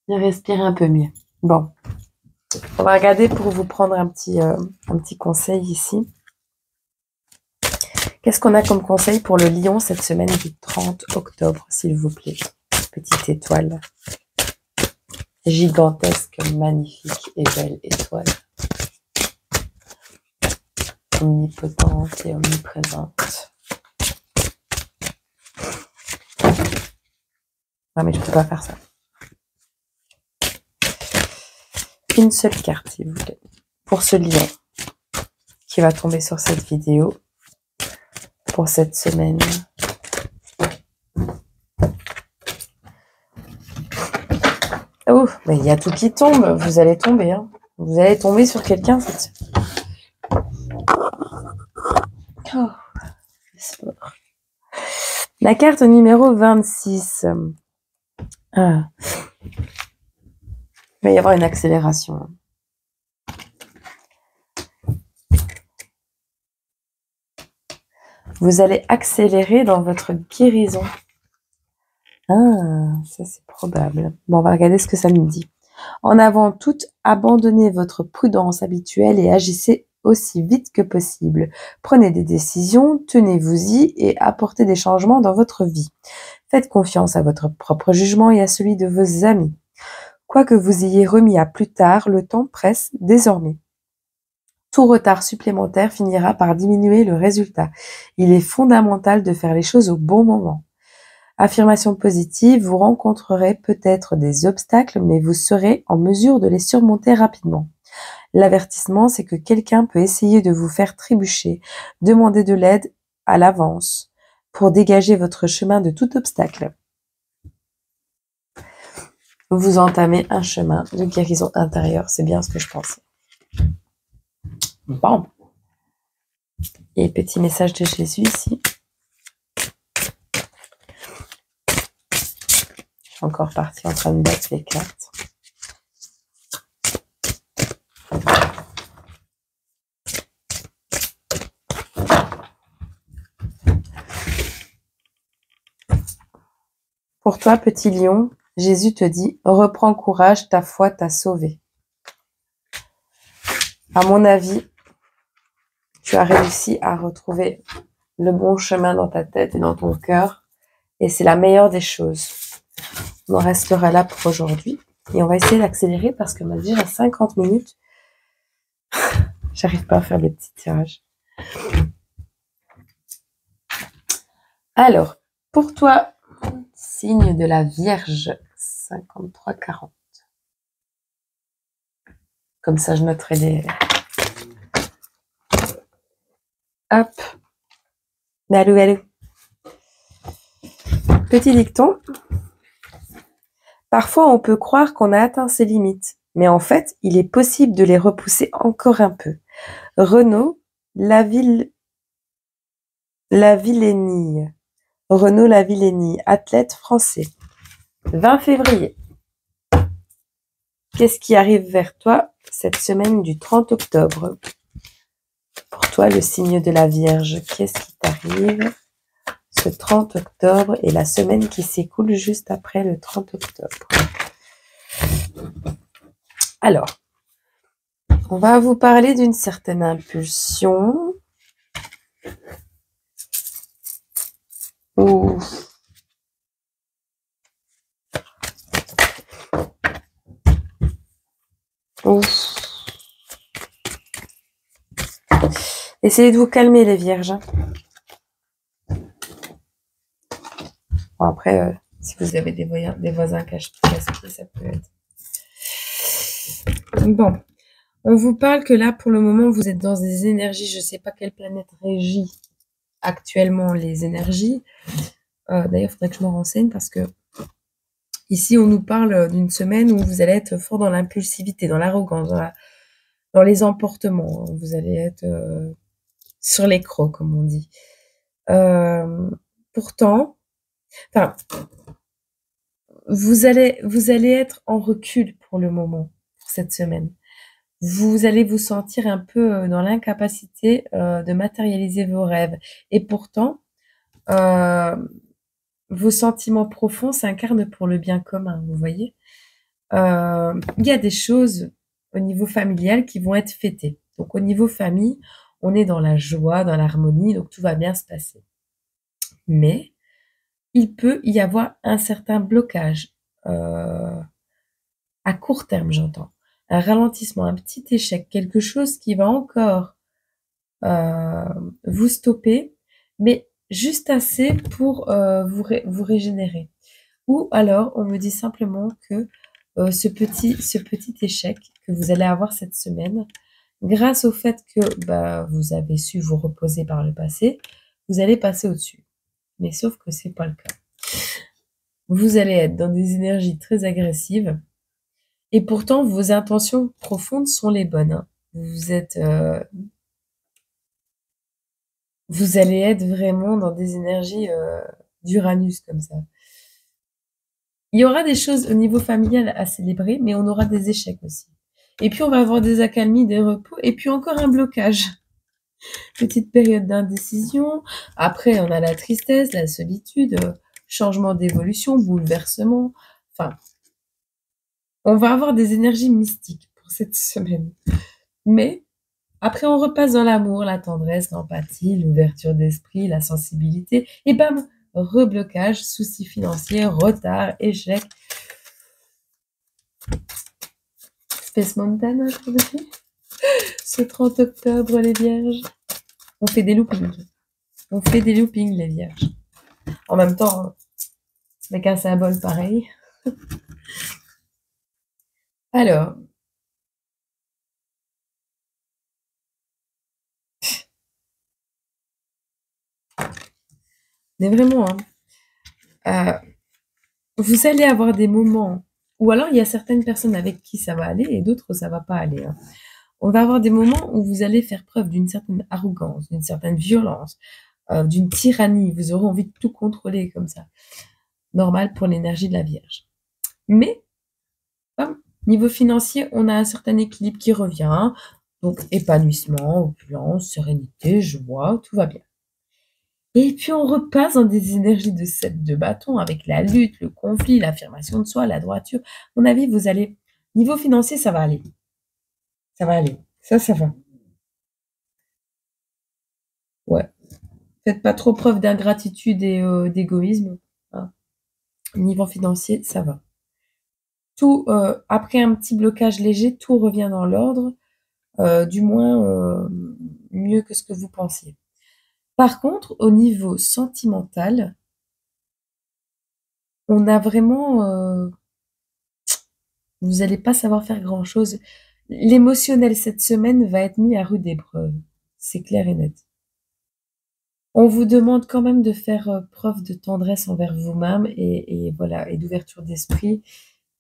je respire un peu mieux. Bon, on va regarder pour vous prendre un petit conseil ici. Qu'est-ce qu'on a comme conseil pour le lion cette semaine du 30 octobre, s'il vous plaît? Petite étoile. Gigantesque, magnifique et belle étoile. Omnipotente et omniprésente. Non mais je peux pas faire ça. Une seule carte, s'il vous plaît. Pour ce lion qui va tomber sur cette vidéo. Pour cette semaine. Oh, mais il y a tout qui tombe. Vous allez tomber. Hein. Vous allez tomber sur quelqu'un cette semaine. Oh, sport. La carte numéro 26. Ah. Il va y avoir une accélération. Vous allez accélérer dans votre guérison. Ah, ça c'est probable. Bon, on va regarder ce que ça nous dit. En avant toute, abandonnez votre prudence habituelle et agissez aussi vite que possible. Prenez des décisions, tenez-vous-y et apportez des changements dans votre vie. Faites confiance à votre propre jugement et à celui de vos amis. Quoi que vous ayez remis à plus tard, le temps presse désormais. Tout retard supplémentaire finira par diminuer le résultat. Il est fondamental de faire les choses au bon moment. Affirmation positive, vous rencontrerez peut-être des obstacles, mais vous serez en mesure de les surmonter rapidement. L'avertissement, c'est que quelqu'un peut essayer de vous faire trébucher. Demandez de l'aide à l'avance pour dégager votre chemin de tout obstacle. Vous entamez un chemin de guérison intérieure, c'est bien ce que je pensais. Bon. Et petit message de Jésus ici. Je suis encore partie en train de battre les cartes. Pour toi, petit lion, Jésus te dit, reprends courage, ta foi t'a sauvé. À mon avis, tu as réussi à retrouver le bon chemin dans ta tête et dans ton cœur. Et c'est la meilleure des choses. On en restera là pour aujourd'hui. Et on va essayer d'accélérer parce que malgré à 50 minutes, j'arrive pas à faire des petits tirages. Alors, pour toi, signe de la Vierge, 53-40. Comme ça, je noterai des... Hop. Mais allô. Petit dicton. Parfois, on peut croire qu'on a atteint ses limites, mais en fait, il est possible de les repousser encore un peu. Renaud Lavillenie. Renaud Lavillenie, athlète français. 20 février. Qu'est-ce qui arrive vers toi cette semaine du 30 octobre? Pour toi, le signe de la Vierge, qu'est-ce qui t'arrive ce 30 octobre et la semaine qui s'écoule juste après le 30 octobre? Alors, on va vous parler d'une certaine impulsion. Ouf. Ouf. Essayez de vous calmer les vierges. Bon, après, si vous avez des voisins casse-pieds, ça peut être... Bon. On vous parle que là, pour le moment, vous êtes dans des énergies, je ne sais pas quelle planète régit actuellement les énergies. D'ailleurs, il faudrait que je me renseigne parce que ici, on nous parle d'une semaine où vous allez être fort dans l'impulsivité, dans l'arrogance, dans les emportements. Vous allez être sur les crocs, comme on dit. Pourtant, enfin, vous allez être en recul pour le moment, pour cette semaine. Vous allez vous sentir un peu dans l'incapacité de matérialiser vos rêves. Et pourtant, vos sentiments profonds s'incarnent pour le bien commun, vous voyez. Il y a des choses au niveau familial qui vont être fêtées. Donc au niveau famille, on est dans la joie, dans l'harmonie, donc tout va bien se passer. Mais il peut y avoir un certain blocage, à court terme, j'entends. Un ralentissement, un petit échec, quelque chose qui va encore vous stopper, mais juste assez pour vous régénérer. Ou alors, on me dit simplement que ce petit échec que vous allez avoir cette semaine, grâce au fait que vous avez su vous reposer par le passé, vous allez passer au-dessus. Mais sauf que c'est pas le cas. Vous allez être dans des énergies très agressives et pourtant vos intentions profondes sont les bonnes. Hein. Vous allez être vraiment dans des énergies d'Uranus comme ça. Il y aura des choses au niveau familial à célébrer, mais on aura des échecs aussi. Et puis on va avoir des accalmies, des repos, et puis encore un blocage. Petite période d'indécision. Après, on a la tristesse, la solitude, changement d'évolution, bouleversement. Enfin, on va avoir des énergies mystiques pour cette semaine. Mais après, on repasse dans l'amour, la tendresse, l'empathie, l'ouverture d'esprit, la sensibilité. Et bam, reblocage, soucis financiers, retard, échec. Space Mountain, aujourd'hui. Ce 30 octobre, les vierges. On fait des loopings. On fait des loopings, les vierges. En même temps, avec un symbole pareil. Alors, mais vraiment, hein, vous allez avoir des moments, ou alors il y a certaines personnes avec qui ça va aller et d'autres ça va pas aller. Hein. On va avoir des moments où vous allez faire preuve d'une certaine arrogance, d'une certaine violence, d'une tyrannie. Vous aurez envie de tout contrôler comme ça. Normal pour l'énergie de la Vierge. Mais, niveau financier, on a un certain équilibre qui revient. Donc, épanouissement, opulence, sérénité, joie, tout va bien. Et puis, on repasse dans des énergies de 7 de bâton avec la lutte, le conflit, l'affirmation de soi, la droiture. À mon avis, vous allez... Niveau financier, ça va aller. Ça va aller. Ça va. Ouais. Faites pas trop preuve d'ingratitude et d'égoïsme. Hein. Niveau financier, ça va. Tout, après un petit blocage léger, tout revient dans l'ordre. Du moins, mieux que ce que vous pensiez. Par contre, au niveau sentimental, on a vraiment... vous n'allez pas savoir faire grand-chose. L'émotionnel cette semaine va être mis à rude épreuve. C'est clair et net. On vous demande quand même de faire preuve de tendresse envers vous-même et voilà, et d'ouverture d'esprit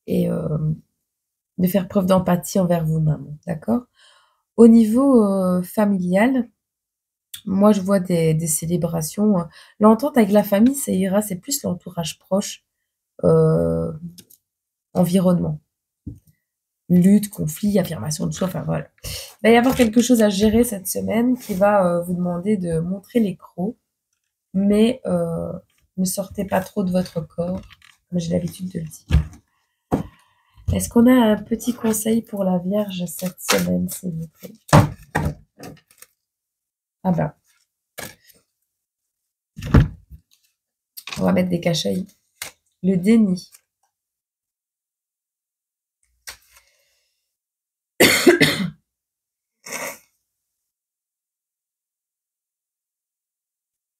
et de faire preuve d'empathie envers vous-même. D'accord? Au niveau familial, moi je vois des célébrations. L'entente avec la famille, ça ira, c'est plus l'entourage proche, euh, environnement. Lutte, conflit, affirmation de soi, enfin voilà. Il va y avoir quelque chose à gérer cette semaine qui va vous demander de montrer les crocs, mais ne sortez pas trop de votre corps, comme j'ai l'habitude de le dire. Est-ce qu'on a un petit conseil pour la Vierge cette semaine, s'il vous plaît? Ah ben, on va mettre des cachets. Le déni.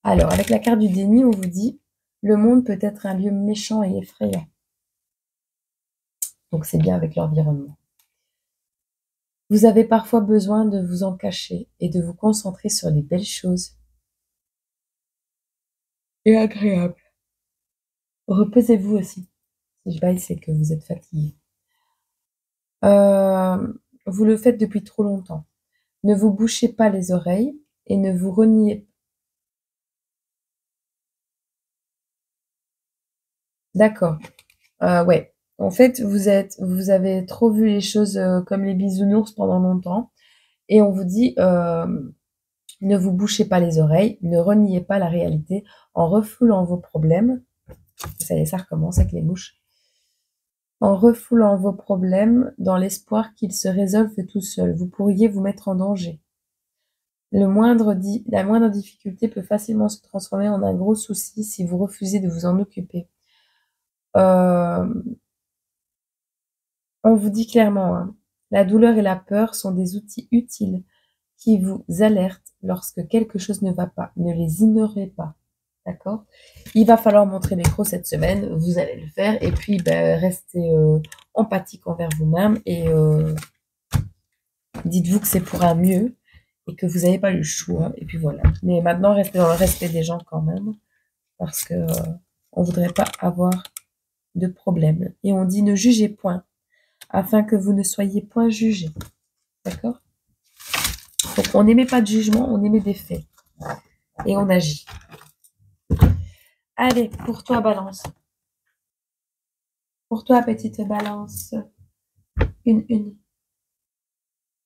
Alors, avec la carte du déni, on vous dit « Le monde peut être un lieu méchant et effrayant ». Donc, c'est bien avec l'environnement. Vous avez parfois besoin de vous en cacher et de vous concentrer sur les belles choses et agréables. Reposez-vous aussi. Si je baille, c'est que vous êtes fatigué. Vous le faites depuis trop longtemps. Ne vous bouchez pas les oreilles et ne vous reniez. D'accord. Ouais. En fait, vous avez trop vu les choses comme les bisounours pendant longtemps. Et on vous dit, ne vous bouchez pas les oreilles, ne reniez pas la réalité en refoulant vos problèmes. Ça y est, ça recommence avec les mouches. En refoulant vos problèmes dans l'espoir qu'ils se résolvent tout seuls. Vous pourriez vous mettre en danger. La moindre difficulté peut facilement se transformer en un gros souci si vous refusez de vous en occuper. On vous dit clairement, hein, la douleur et la peur sont des outils utiles qui vous alertent lorsque quelque chose ne va pas. Ne les ignorez pas. D'accord? Il va falloir montrer les crocs cette semaine. Vous allez le faire. Et puis, restez empathique envers vous-même. Et dites-vous que c'est pour un mieux. Et que vous n'avez pas eu le choix. Et puis voilà. Mais maintenant, restez dans le respect des gens quand même. Parce que on voudrait pas avoir de problème. Et on dit ne jugez point. Afin que vous ne soyez point jugés. D'accord? Donc, on n'émet pas de jugement, on émet des faits. Et on agit. Allez, pour toi, Balance. Pour toi, petite Balance. Une.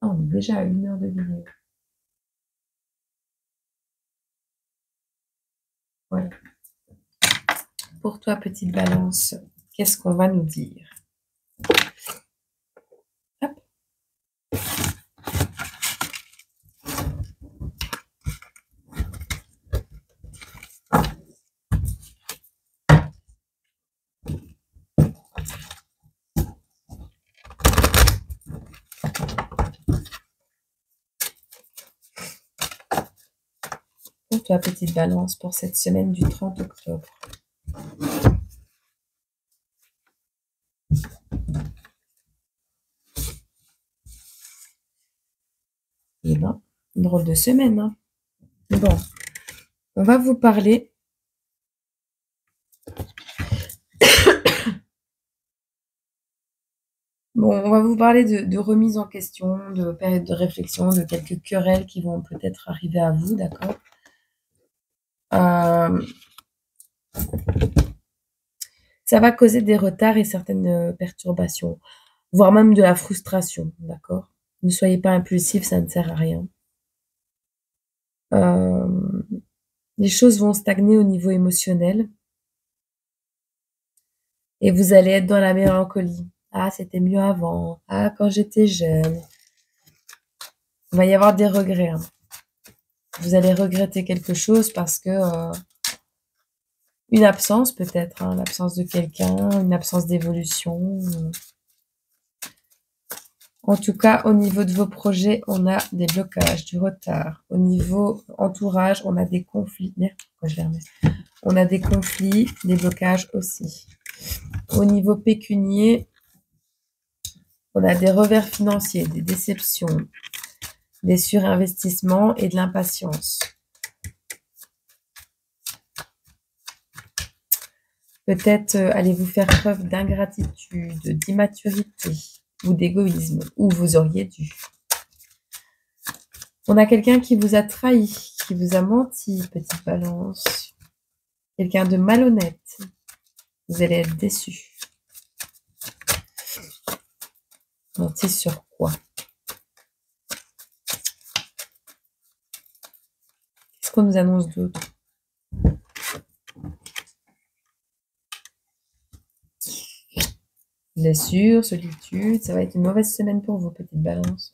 Oh, on est déjà à 1 heure de vidéo. Voilà. Pour toi, petite Balance, qu'est-ce qu'on va nous dire? Hop. Pour toi, petite Balance, pour cette semaine du 30 octobre. Eh ben, une drôle de semaine, hein. Bon, on va vous parler. Bon, on va vous parler de remise en question, de période de réflexion, de quelques querelles qui vont peut-être arriver à vous, d'accord? Ça va causer des retards et certaines perturbations, voire même de la frustration, d'accord? Ne soyez pas impulsif, ça ne sert à rien. Les choses vont stagner au niveau émotionnel et vous allez être dans la mélancolie. Ah, c'était mieux avant. Ah, quand j'étais jeune. Il va y avoir des regrets, hein. Vous allez regretter quelque chose parce que une absence peut-être, hein, l'absence de quelqu'un, une absence d'évolution. En tout cas, au niveau de vos projets, on a des blocages, du retard. Au niveau entourage, on a des conflits. Merde, pourquoi je les remets? On a des conflits, des blocages aussi. Au niveau pécunier, on a des revers financiers, des déceptions, des surinvestissements et de l'impatience. Peut-être allez-vous faire preuve d'ingratitude, d'immaturité ou d'égoïsme, ou vous auriez dû. On a quelqu'un qui vous a trahi, qui vous a menti, petite Balance. Quelqu'un de malhonnête. Vous allez être déçu. Menti sur quoi? Qu'est-ce qu'on nous annonce d'autre? Blessure, solitude, ça va être une mauvaise semaine pour vous, petite Balance.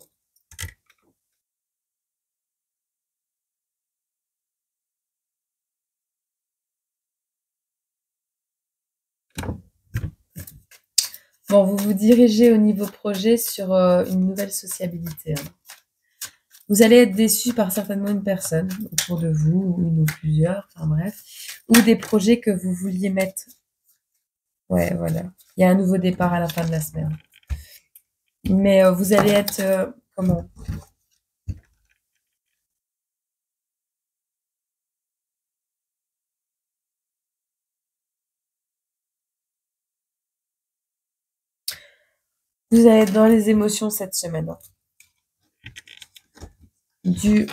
Bon, vous vous dirigez au niveau projet sur une nouvelle sociabilité, hein. Vous allez être déçu par certainement une personne autour de vous, ou une ou plusieurs, enfin bref, ou des projets que vous vouliez mettre. Ouais, voilà. Il y a un nouveau départ à la fin de la semaine. Mais vous allez être, comment? Vous allez être dans les émotions cette semaine. Dû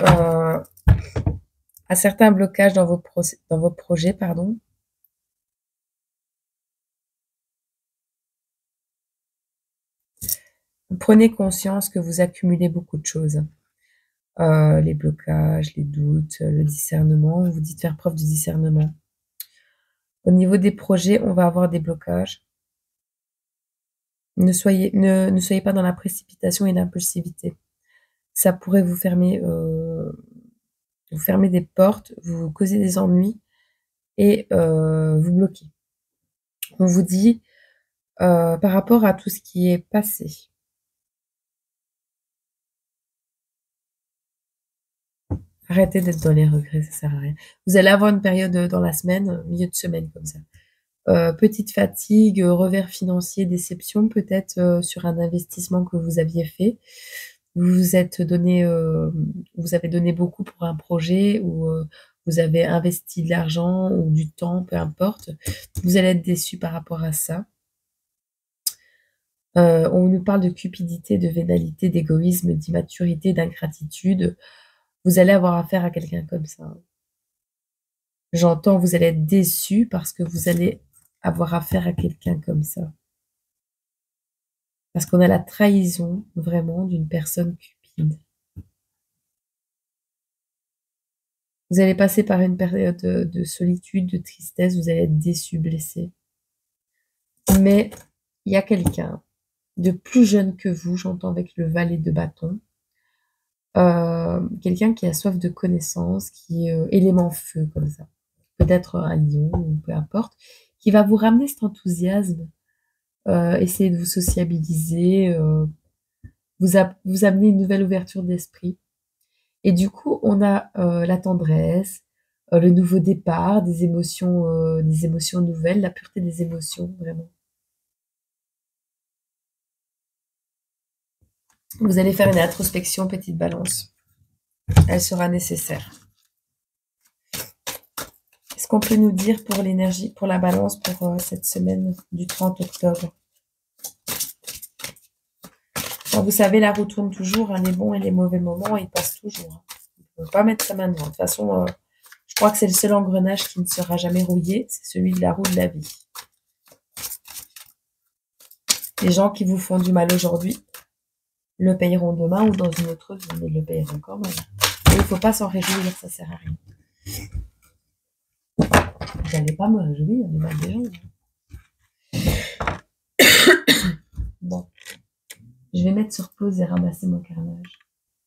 à certains blocages dans vos projets, pardon. Vous prenez conscience que vous accumulez beaucoup de choses. Les blocages, les doutes, le discernement. On vous dit de faire preuve de discernement. Au niveau des projets, on va avoir des blocages. Ne soyez pas dans la précipitation et l'impulsivité. Ça pourrait vous fermer des portes, vous causer des ennuis et vous bloquer. On vous dit par rapport à tout ce qui est passé. Arrêtez d'être dans les regrets, ça sert à rien. Vous allez avoir une période dans la semaine, milieu de semaine comme ça. Petite fatigue, revers financier, déception peut-être sur un investissement que vous aviez fait. Vous avez donné beaucoup pour un projet ou vous avez investi de l'argent ou du temps, peu importe. Vous allez être déçu par rapport à ça. On nous parle de cupidité, de vénalité, d'égoïsme, d'immaturité, d'ingratitude. Vous allez avoir affaire à quelqu'un comme ça. J'entends, vous allez être déçu parce que vous allez avoir affaire à quelqu'un comme ça. Parce qu'on a la trahison, vraiment, d'une personne cupide. Vous allez passer par une période de solitude, de tristesse, vous allez être déçu, blessé. Mais il y a quelqu'un de plus jeune que vous, j'entends avec le valet de bâton, quelqu'un qui a soif de connaissances, qui est élément feu comme ça, peut-être un lion ou peu importe, qui va vous ramener cet enthousiasme, essayer de vous sociabiliser, vous amener une nouvelle ouverture d'esprit. Et du coup, on a la tendresse, le nouveau départ, des émotions nouvelles, la pureté des émotions, vraiment. Vous allez faire une introspection, petite balance. Elle sera nécessaire. Qu'est-ce qu'on peut nous dire pour l'énergie, pour la balance, pour cette semaine du 30 octobre? Alors, vous savez, la roue tourne toujours, hein, les bons et les mauvais moments, ils passent toujours. On ne peut pas mettre ça maintenant. De toute façon, je crois que c'est le seul engrenage qui ne sera jamais rouillé, c'est celui de la roue de la vie. Les gens qui vous font du mal aujourd'hui le payeront demain ou dans une autre vie, mais le payeront quand même. Et il ne faut pas s'en réjouir, ça sert à rien. Vous n'allez pas me réjouir du mal des gens. Bon. Je vais mettre sur pause et ramasser mon carnage.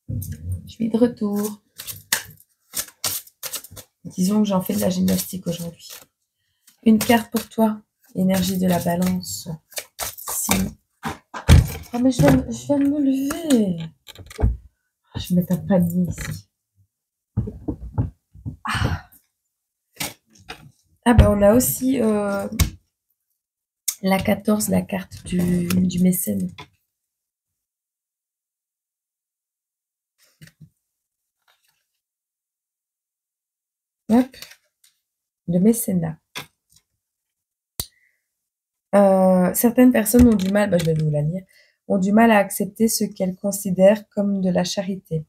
Je suis de retour. Disons que j'en fais de la gymnastique aujourd'hui. Une carte pour toi. Énergie de la balance. Si. Ah mais je viens de me lever. Je vais mettre un panier ici. Ah ben on a aussi la 14, la carte du mécène. Hop. Le mécénat. Certaines personnes ont du mal, je vais vous la lire, ont du mal à accepter ce qu'elles considèrent comme de la charité,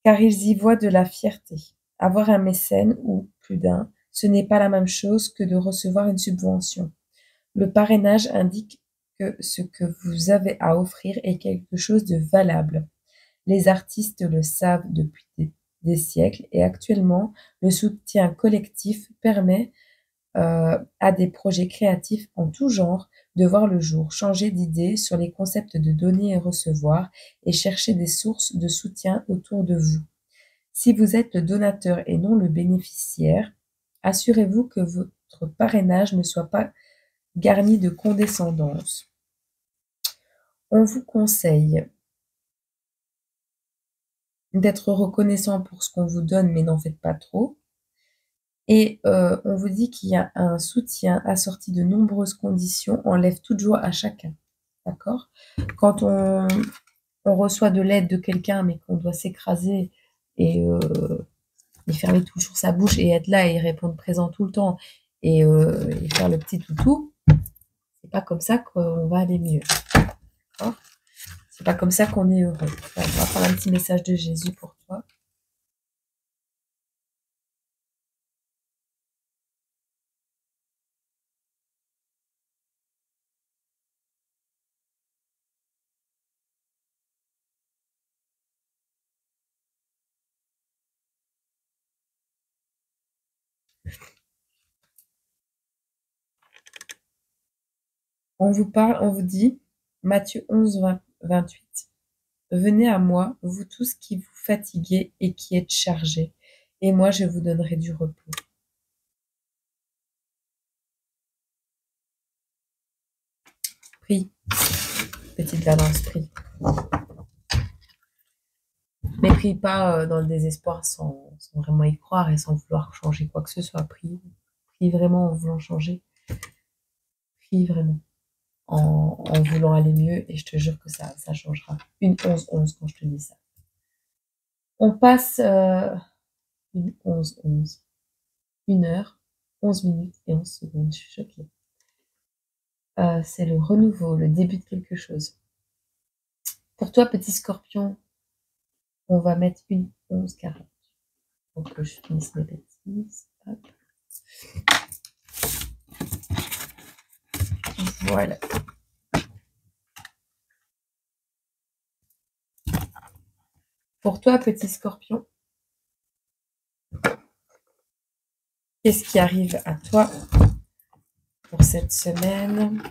car ils y voient de la fierté. Avoir un mécène, ou plus d'un, ce n'est pas la même chose que de recevoir une subvention. Le parrainage indique que ce que vous avez à offrir est quelque chose de valable. Les artistes le savent depuis des siècles et actuellement, le soutien collectif permet à des projets créatifs en tout genre de voir le jour, changer d'idée sur les concepts de donner et recevoir et chercher des sources de soutien autour de vous. Si vous êtes le donateur et non le bénéficiaire, assurez-vous que votre parrainage ne soit pas garni de condescendance. On vous conseille d'être reconnaissant pour ce qu'on vous donne, mais n'en faites pas trop. Et on vous dit qu'il y a un soutien assorti de nombreuses conditions, enlève toute joie à chacun. D'accord? Quand on on reçoit de l'aide de quelqu'un, mais qu'on doit s'écraser et fermer toujours sa bouche et être là et répondre présent tout le temps et faire le petit toutou, c'est pas comme ça qu'on va aller mieux. D'accord ? C'est pas comme ça qu'on est heureux. On va prendre un petit message de Jésus pour toi. On vous parle, on vous dit, Matthieu 11, 28. Venez à moi, vous tous qui vous fatiguez et qui êtes chargés, et moi je vous donnerai du repos. Prie, petite balance, prie. Mais prie pas dans le désespoir sans vraiment y croire et sans vouloir changer quoi que ce soit. Prie vraiment en voulant changer. Prie vraiment en voulant aller mieux et je te jure que ça changera. Une 11-11 quand je te dis ça. On passe une 11-11. 1 heure, 11 minutes et 11 secondes. Je suis choquée. C'est le renouveau, le début de quelque chose. Pour toi, petit scorpion, on va mettre une 11-40. Pour que je finisse mes bêtises. Hop. Voilà. Pour toi, petit scorpion, qu'est-ce qui arrive à toi pour cette semaine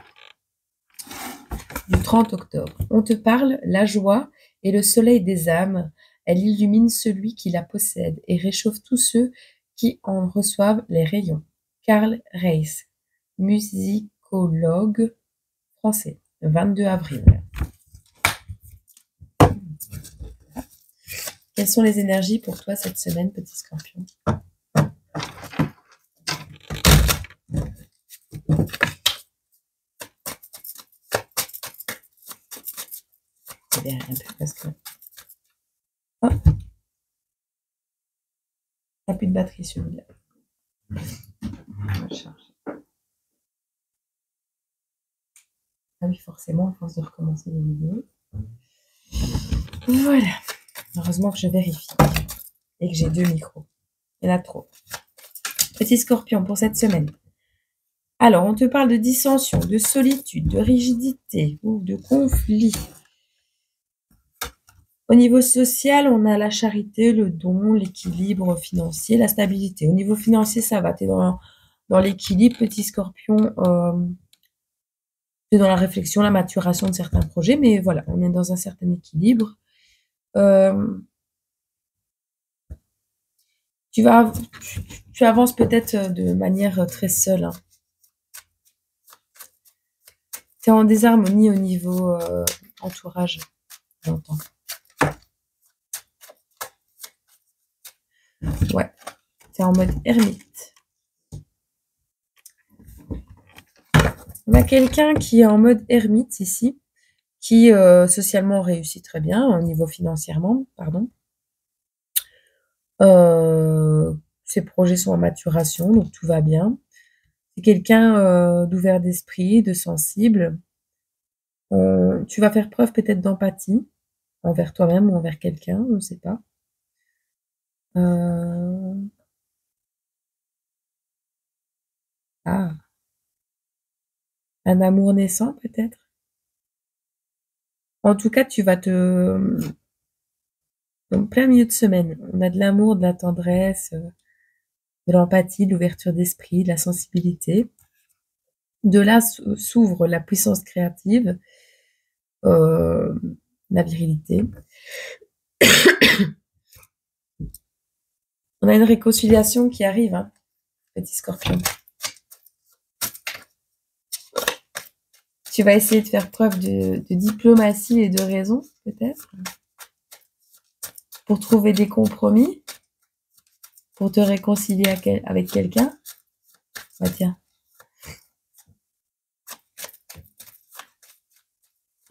du 30 octobre? On te parle, la joie et le soleil des âmes. Elle illumine celui qui la possède et réchauffe tous ceux qui en reçoivent les rayons. Karl Reiss, musicologue français, 22 avril. Quelles sont les énergies pour toi cette semaine, petit scorpion? Un peu parce que... Oh. Il n'y a plus de batterie celui-là. On va le charger. Ah oui, forcément, à force de recommencer les vidéos. Voilà. Heureusement que je vérifie. Et que j'ai 2 micros. Il y en a trop. Petit scorpion pour cette semaine. Alors, on te parle de dissension, de solitude, de rigidité ou de conflit. Au niveau social, on a la charité, le don, l'équilibre financier, la stabilité. Au niveau financier, ça va. Tu es dans l'équilibre, petit scorpion. Tu es dans la réflexion, la maturation de certains projets. Mais voilà, on est dans un certain équilibre. Tu avances peut-être de manière très seule. Hein. Tu es en désharmonie au niveau entourage, j'entends. Ouais, tu es en mode ermite. On a quelqu'un qui est en mode ermite ici, qui socialement réussit très bien, au niveau financièrement, pardon. Ses projets sont en maturation, donc tout va bien. C'est quelqu'un d'ouvert d'esprit, de sensible. Tu vas faire preuve peut-être d'empathie envers toi-même ou envers quelqu'un, on ne sait pas. Ah, un amour naissant peut-être. En tout cas, tu vas te... En plein milieu de semaine, on a de l'amour, de la tendresse, de l'empathie, de l'ouverture d'esprit, de la sensibilité. De là s'ouvre la puissance créative, la virilité. On a une réconciliation qui arrive, hein, petit scorpion. Tu vas essayer de faire preuve de diplomatie et de raison, peut-être, pour trouver des compromis, pour te réconcilier avec quelqu'un. Bah tiens.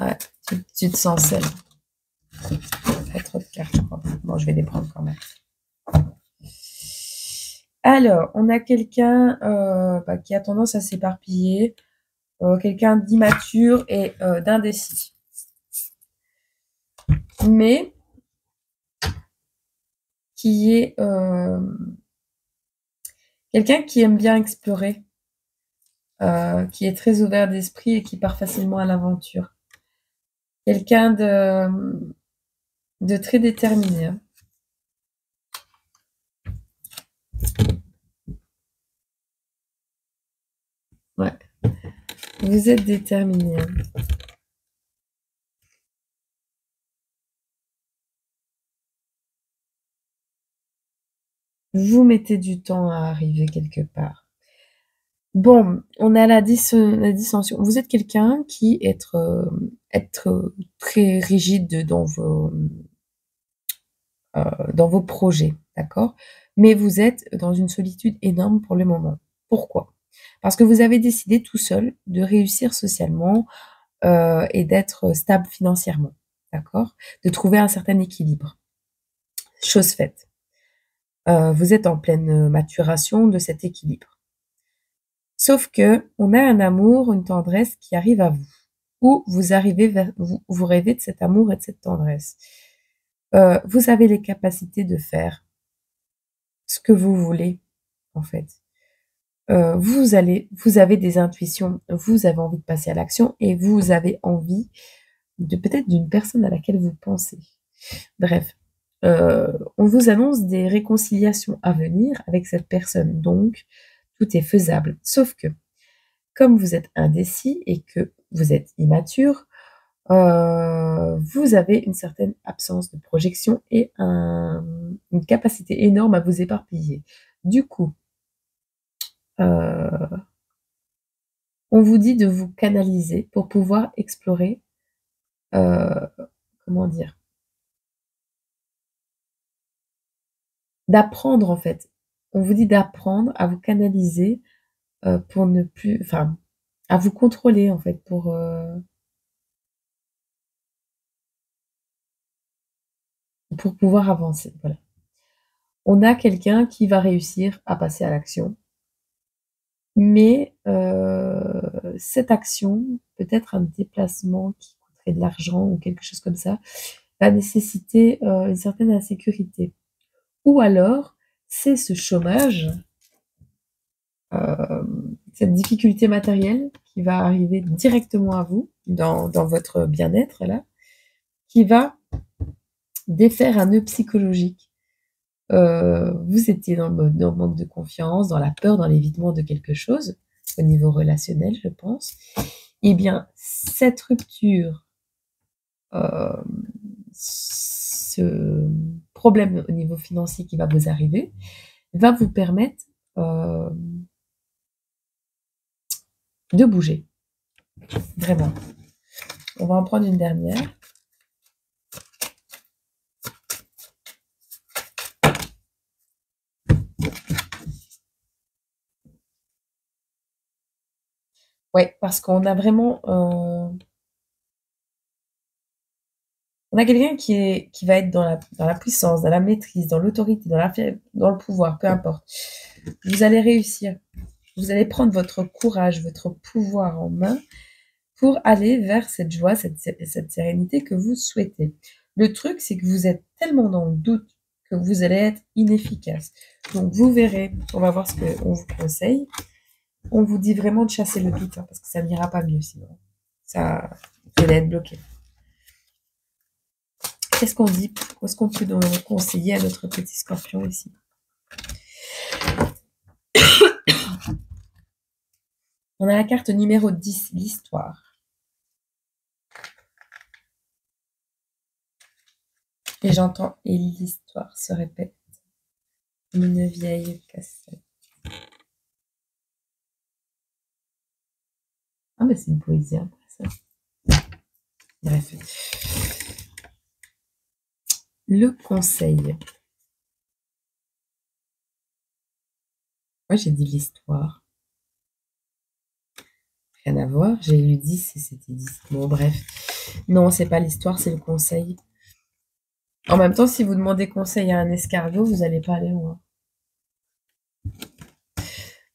Ouais, tu te sens seul. Pas trop de cartes, je crois. Bon, je vais les prendre quand même. Alors, on a quelqu'un qui a tendance à s'éparpiller, quelqu'un d'immature et d'indécis. Mais qui est quelqu'un qui aime bien explorer, qui est très ouvert d'esprit et qui part facilement à l'aventure. Quelqu'un de très déterminé. Hein. Ouais. Vous êtes déterminé. Hein. Vous mettez du temps à arriver quelque part. Bon, on a la dissension. Vous êtes quelqu'un qui être très rigide dans vos projets, d'accord? Mais vous êtes dans une solitude énorme pour le moment. Pourquoi? Parce que vous avez décidé tout seul de réussir socialement et d'être stable financièrement, d'accord? De trouver un certain équilibre. Chose faite. Vous êtes en pleine maturation de cet équilibre. Sauf que on a un amour, une tendresse qui arrive à vous, ou vous arrivez vers vous rêvez de cet amour et de cette tendresse. Vous avez les capacités de faire ce que vous voulez, en fait. Vous avez des intuitions, vous avez envie de passer à l'action et vous avez envie de peut-être d'une personne à laquelle vous pensez. Bref, on vous annonce des réconciliations à venir avec cette personne, donc tout est faisable. Sauf que, comme vous êtes indécis et que vous êtes immature, vous avez une certaine absence de projection et une capacité énorme à vous éparpiller. Du coup, on vous dit de vous canaliser pour pouvoir explorer, comment dire? D'apprendre en fait. On vous dit d'apprendre à vous canaliser, pour ne plus enfin, à vous contrôler en fait pour pouvoir avancer, voilà. On a quelqu'un qui va réussir à passer à l'action, mais cette action, peut-être un déplacement qui coûterait de l'argent ou quelque chose comme ça, va nécessiter, une certaine insécurité. Ou alors, c'est ce chômage, cette difficulté matérielle qui va arriver directement à vous, dans votre bien-être là, qui va défaire un nœud psychologique. Vous étiez dans le manque de confiance, dans la peur, dans l'évitement de quelque chose, au niveau relationnel, je pense. Eh bien, cette rupture, ce problème au niveau financier qui va vous arriver, va vous permettre de bouger. Vraiment. On va en prendre une dernière. Ouais, parce qu'on a vraiment, on a quelqu'un qui va être dans la puissance, dans la maîtrise, dans l'autorité, dans le pouvoir, peu importe. Vous allez réussir. Vous allez prendre votre courage, votre pouvoir en main pour aller vers cette joie, cette sérénité que vous souhaitez. Le truc, c'est que vous êtes tellement dans le doute que vous allez être inefficace. Donc, vous verrez, on va voir ce qu'on vous conseille. On vous dit vraiment de chasser le doute, hein, parce que ça n'ira pas mieux sinon. Ça, vous allez être bloqué. Qu'est-ce qu'on dit? Qu'est-ce qu'on peut conseiller à notre petit scorpion ici? On a la carte numéro 10, l'histoire. Et j'entends, et l'histoire se répète. Une vieille cassette. Ah, mais c'est une poésie, après ça. Bref. Le conseil. Moi, j'ai dit l'histoire. Rien à voir. J'ai eu 10 et c'était 10. Bon, bref. Non, c'est pas l'histoire, c'est le conseil. En même temps, si vous demandez conseil à un escargot, vous n'allez pas aller loin.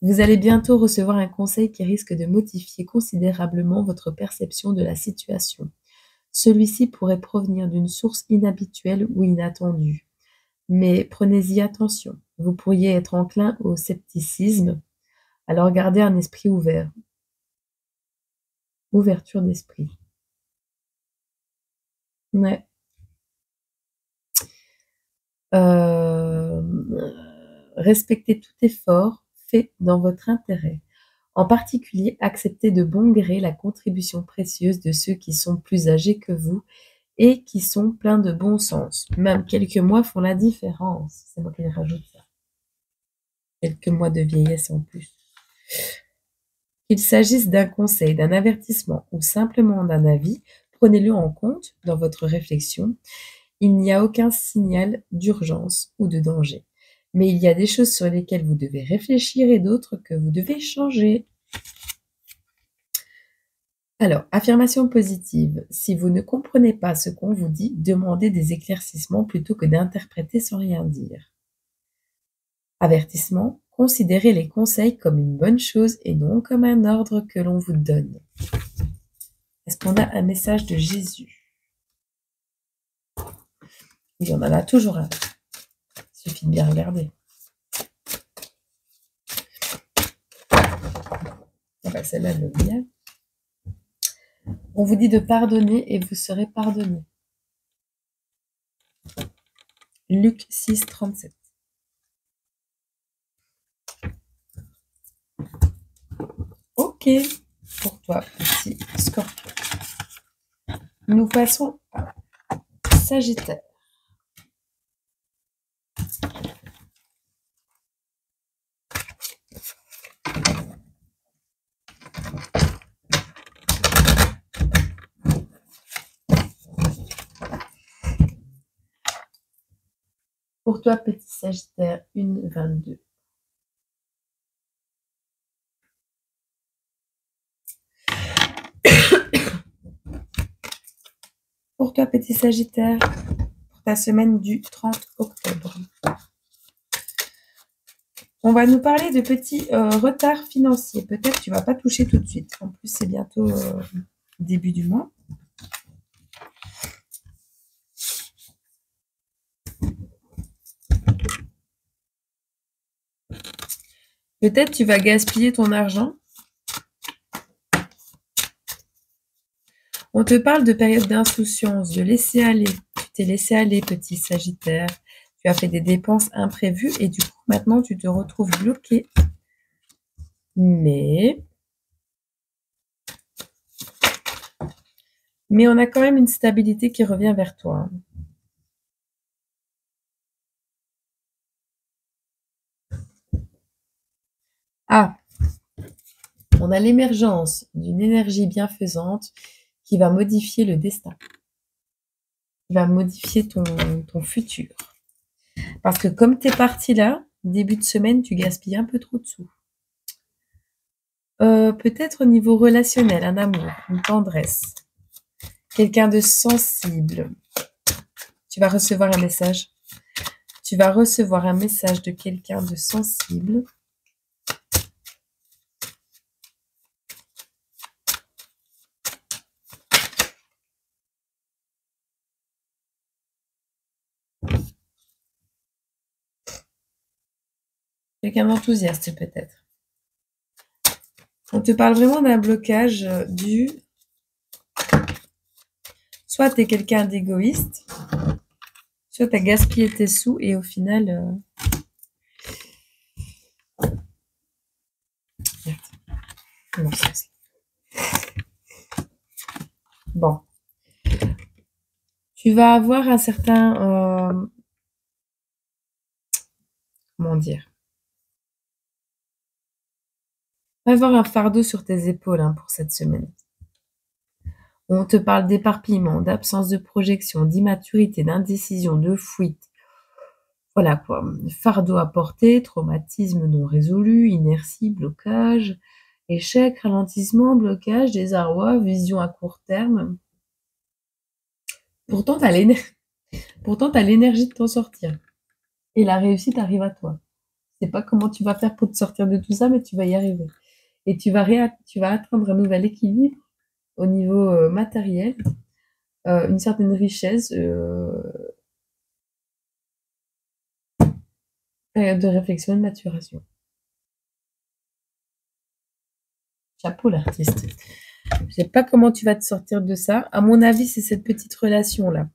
Vous allez bientôt recevoir un conseil qui risque de modifier considérablement votre perception de la situation. Celui-ci pourrait provenir d'une source inhabituelle ou inattendue. Mais prenez-y attention, vous pourriez être enclin au scepticisme, alors gardez un esprit ouvert. Ouverture d'esprit. Ouais. Respectez tout effort fait dans votre intérêt. En particulier, acceptez de bon gré la contribution précieuse de ceux qui sont plus âgés que vous et qui sont pleins de bon sens. Même quelques mois font la différence. C'est moi qui rajoute ça. Quelques mois de vieillesse en plus. Qu'il s'agisse d'un conseil, d'un avertissement ou simplement d'un avis, prenez-le en compte dans votre réflexion. Il n'y a aucun signal d'urgence ou de danger. Mais il y a des choses sur lesquelles vous devez réfléchir et d'autres que vous devez changer. Alors, affirmation positive. Si vous ne comprenez pas ce qu'on vous dit, demandez des éclaircissements plutôt que d'interpréter sans rien dire. Avertissement. Considérez les conseils comme une bonne chose et non comme un ordre que l'on vous donne. Est-ce qu'on a un message de Jésus? Oui, on en a toujours un. Il suffit de bien regarder. Ah bah, celle-là, elle veut bien. On vous dit de pardonner et vous serez pardonné. Luc 6, 37. Ok, pour toi, petit Scorpion. Nous passons à Sagittaire. Pour toi, petit Sagittaire, 1,22. Pour toi, petit Sagittaire, pour ta semaine du 30 octobre. On va nous parler de petits retards financiers. Peut-être que tu ne vas pas toucher tout de suite. En plus, c'est bientôt début du mois. Peut-être tu vas gaspiller ton argent. On te parle de période d'insouciance, de laisser aller. Tu t'es laissé aller, petit Sagittaire. Tu as fait des dépenses imprévues et du coup, maintenant, tu te retrouves bloqué. Mais on a quand même une stabilité qui revient vers toi. Ah, on a l'émergence d'une énergie bienfaisante qui va modifier le destin, qui va modifier ton futur. Parce que comme tu es parti là, début de semaine, tu gaspilles un peu trop de sous. Peut-être au niveau relationnel, un amour, une tendresse, quelqu'un de sensible. Tu vas recevoir un message. Tu vas recevoir un message de quelqu'un de sensible. Quelqu'un d'enthousiaste peut-être. On te parle vraiment d'un blocage dû... Soit tu es quelqu'un d'égoïste, soit tu as gaspillé tes sous et au final... Non, bon. Tu vas avoir un certain... comment dire? Tu vas avoir un fardeau sur tes épaules pour cette semaine. On te parle d'éparpillement, d'absence de projection, d'immaturité, d'indécision, de fuite. Voilà quoi. Fardeau à porter, traumatisme non résolu, inertie, blocage, échec, ralentissement, blocage, désarroi, vision à court terme. Pourtant, tu as l'énergie. Pourtant, tu as l'énergie de t'en sortir. Et la réussite arrive à toi. Je sais pas comment tu vas faire pour te sortir de tout ça, mais tu vas y arriver. Et tu vas atteindre un nouvel équilibre au niveau matériel, une certaine richesse, période de réflexion et de maturation. Chapeau l'artiste. Je sais pas comment tu vas te sortir de ça. À mon avis, c'est cette petite relation-là.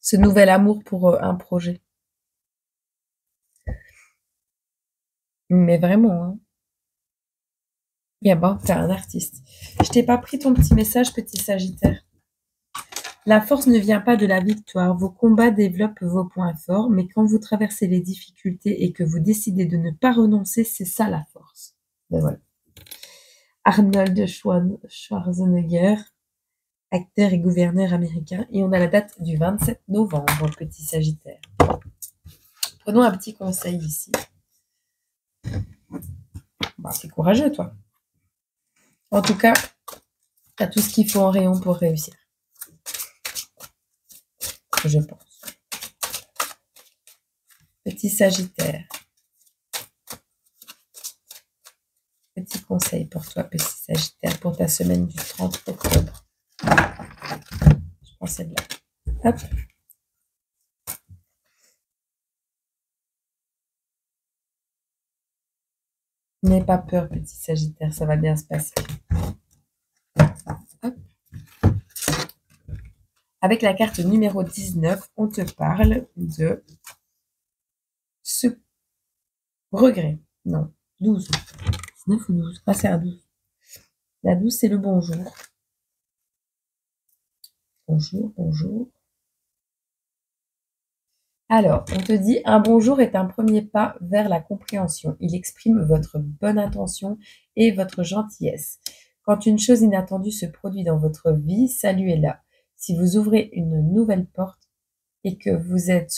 Ce nouvel amour pour un projet. Mais vraiment, hein. Bien bon, t'es un artiste. Je t'ai pas pris ton petit message, petit Sagittaire. La force ne vient pas de la victoire. Vos combats développent vos points forts, mais quand vous traversez les difficultés et que vous décidez de ne pas renoncer, c'est ça la force. Ben voilà. Arnold Schwarzenegger, acteur et gouverneur américain. Et on a la date du 27 novembre, petit Sagittaire. Prenons un petit conseil ici. Bah, c'est courageux, toi. En tout cas, tu as tout ce qu'il faut en rayon pour réussir. Je pense. Petit Sagittaire. Petit conseil pour toi, petit Sagittaire, pour ta semaine du 30 octobre. Je prends celle-là. Hop. N'aie pas peur, petit Sagittaire, ça va bien se passer. Hop. Avec la carte numéro 19, on te parle de ce regret. Non, 12. 19 ou 12? Ah, c'est un 12. La 12, c'est le bonjour. Bonjour, bonjour. Alors, on te dit, un bonjour est un premier pas vers la compréhension. Il exprime votre bonne intention et votre gentillesse. Quand une chose inattendue se produit dans votre vie, saluez-la. Si vous ouvrez une nouvelle porte et que vous êtes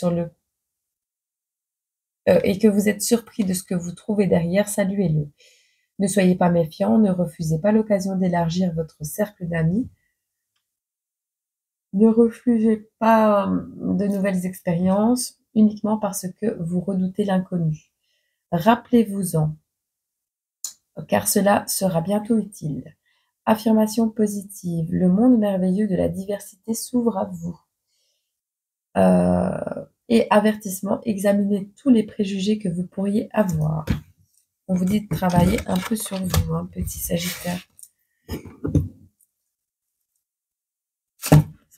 surpris de ce que vous trouvez derrière, saluez-le. Ne soyez pas méfiant, ne refusez pas l'occasion d'élargir votre cercle d'amis. Ne refusez pas de nouvelles expériences uniquement parce que vous redoutez l'inconnu. Rappelez-vous-en, car cela sera bientôt utile. Affirmation positive. Le monde merveilleux de la diversité s'ouvre à vous. Et avertissement, examinez tous les préjugés que vous pourriez avoir. On vous dit de travailler un peu sur vous, hein, petit Sagittaire.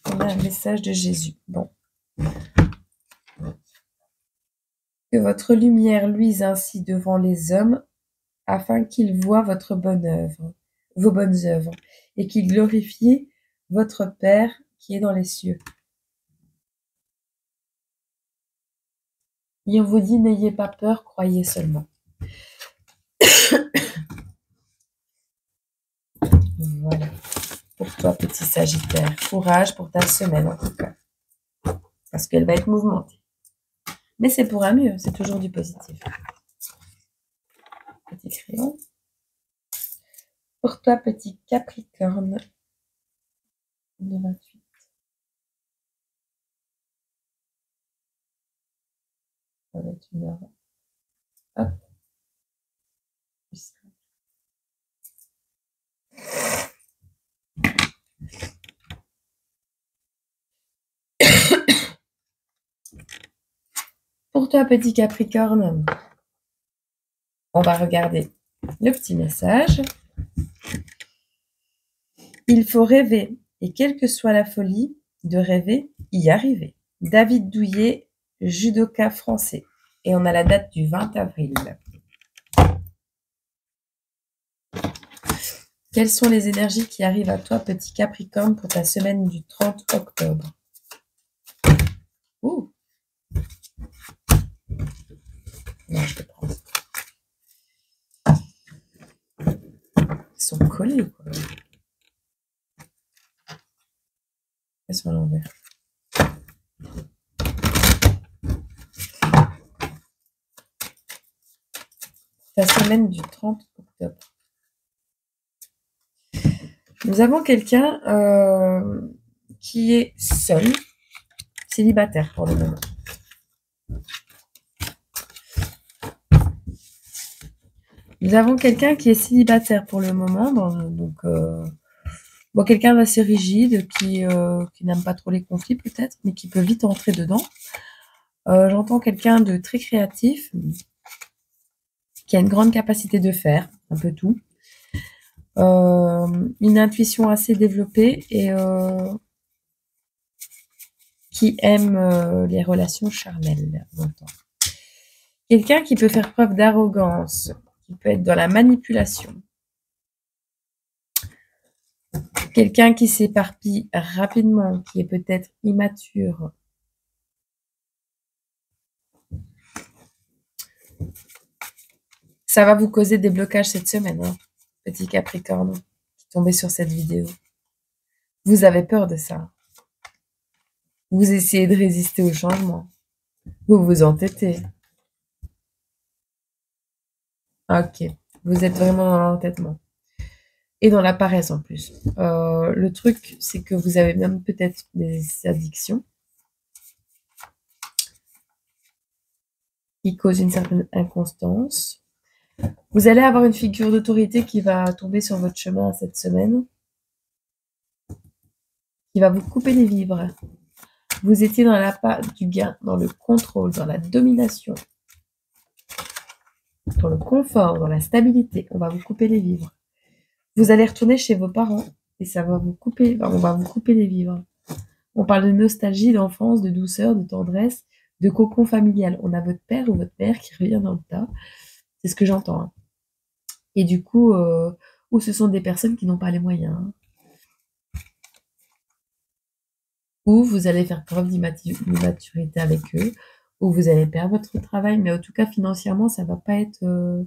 On a un message de Jésus. Bon. Que votre lumière luise ainsi devant les hommes, afin qu'ils voient vos bonnes œuvres, et qu'ils glorifient votre Père qui est dans les cieux. Et on vous dit, n'ayez pas peur, croyez seulement. Voilà. Pour toi, petit Sagittaire. Courage pour ta semaine, en tout cas. Parce qu'elle va être mouvementée. Mais c'est pour un mieux, c'est toujours du positif. Petit crayon. Pour toi, petit Capricorne. Le 28. Ça va être une heure. Hop. Pour toi, petit Capricorne, on va regarder le petit message. Il faut rêver, et quelle que soit la folie de rêver, y arriver. David Douillet, judoka français. Et on a la date du 20 avril. Quelles sont les énergies qui arrivent à toi, petit Capricorne, pour ta semaine du 30 octobre? Ouh. Non, je vais prendre. Ils sont collés, quoi. Elles sont à l'envers. Ta semaine du 30 octobre. Nous avons quelqu'un qui est seul, célibataire pour le moment. Nous avons quelqu'un qui est célibataire pour le moment, donc quelqu'un d'assez rigide, qui n'aime pas trop les conflits peut-être, mais qui peut vite entrer dedans. J'entends quelqu'un de très créatif, qui a une grande capacité de faire un peu tout, une intuition assez développée et qui aime les relations charnelles. J'entends. Quelqu'un qui peut faire preuve d'arrogance, qui peut être dans la manipulation. Quelqu'un qui s'éparpille rapidement, qui est peut-être immature. Ça va vous causer des blocages cette semaine, hein, petit Capricorne, qui tombez sur cette vidéo. Vous avez peur de ça. Vous essayez de résister au changement. Vous vous entêtez. Ok, vous êtes vraiment dans l'entêtement. Et dans la paresse en plus. Le truc, c'est que vous avez même peut-être des addictions qui causent une certaine inconstance. Vous allez avoir une figure d'autorité qui va tomber sur votre chemin cette semaine, qui va vous couper les vivres. Vous étiez dans la part du gain, dans le contrôle, dans la domination, dans le confort, dans la stabilité. On va vous couper les vivres. Vous allez retourner chez vos parents et ça va vous couper, on va vous couper les vivres. On parle de nostalgie, d'enfance, de douceur, de tendresse, de cocon familial. On a votre père ou votre mère qui revient dans le tas. C'est ce que j'entends. Hein. Et du coup, ou ce sont des personnes qui n'ont pas les moyens. Hein. Ou vous allez faire preuve d'immaturité avec eux, ou vous allez perdre votre travail. Mais en tout cas, financièrement, ça va pas être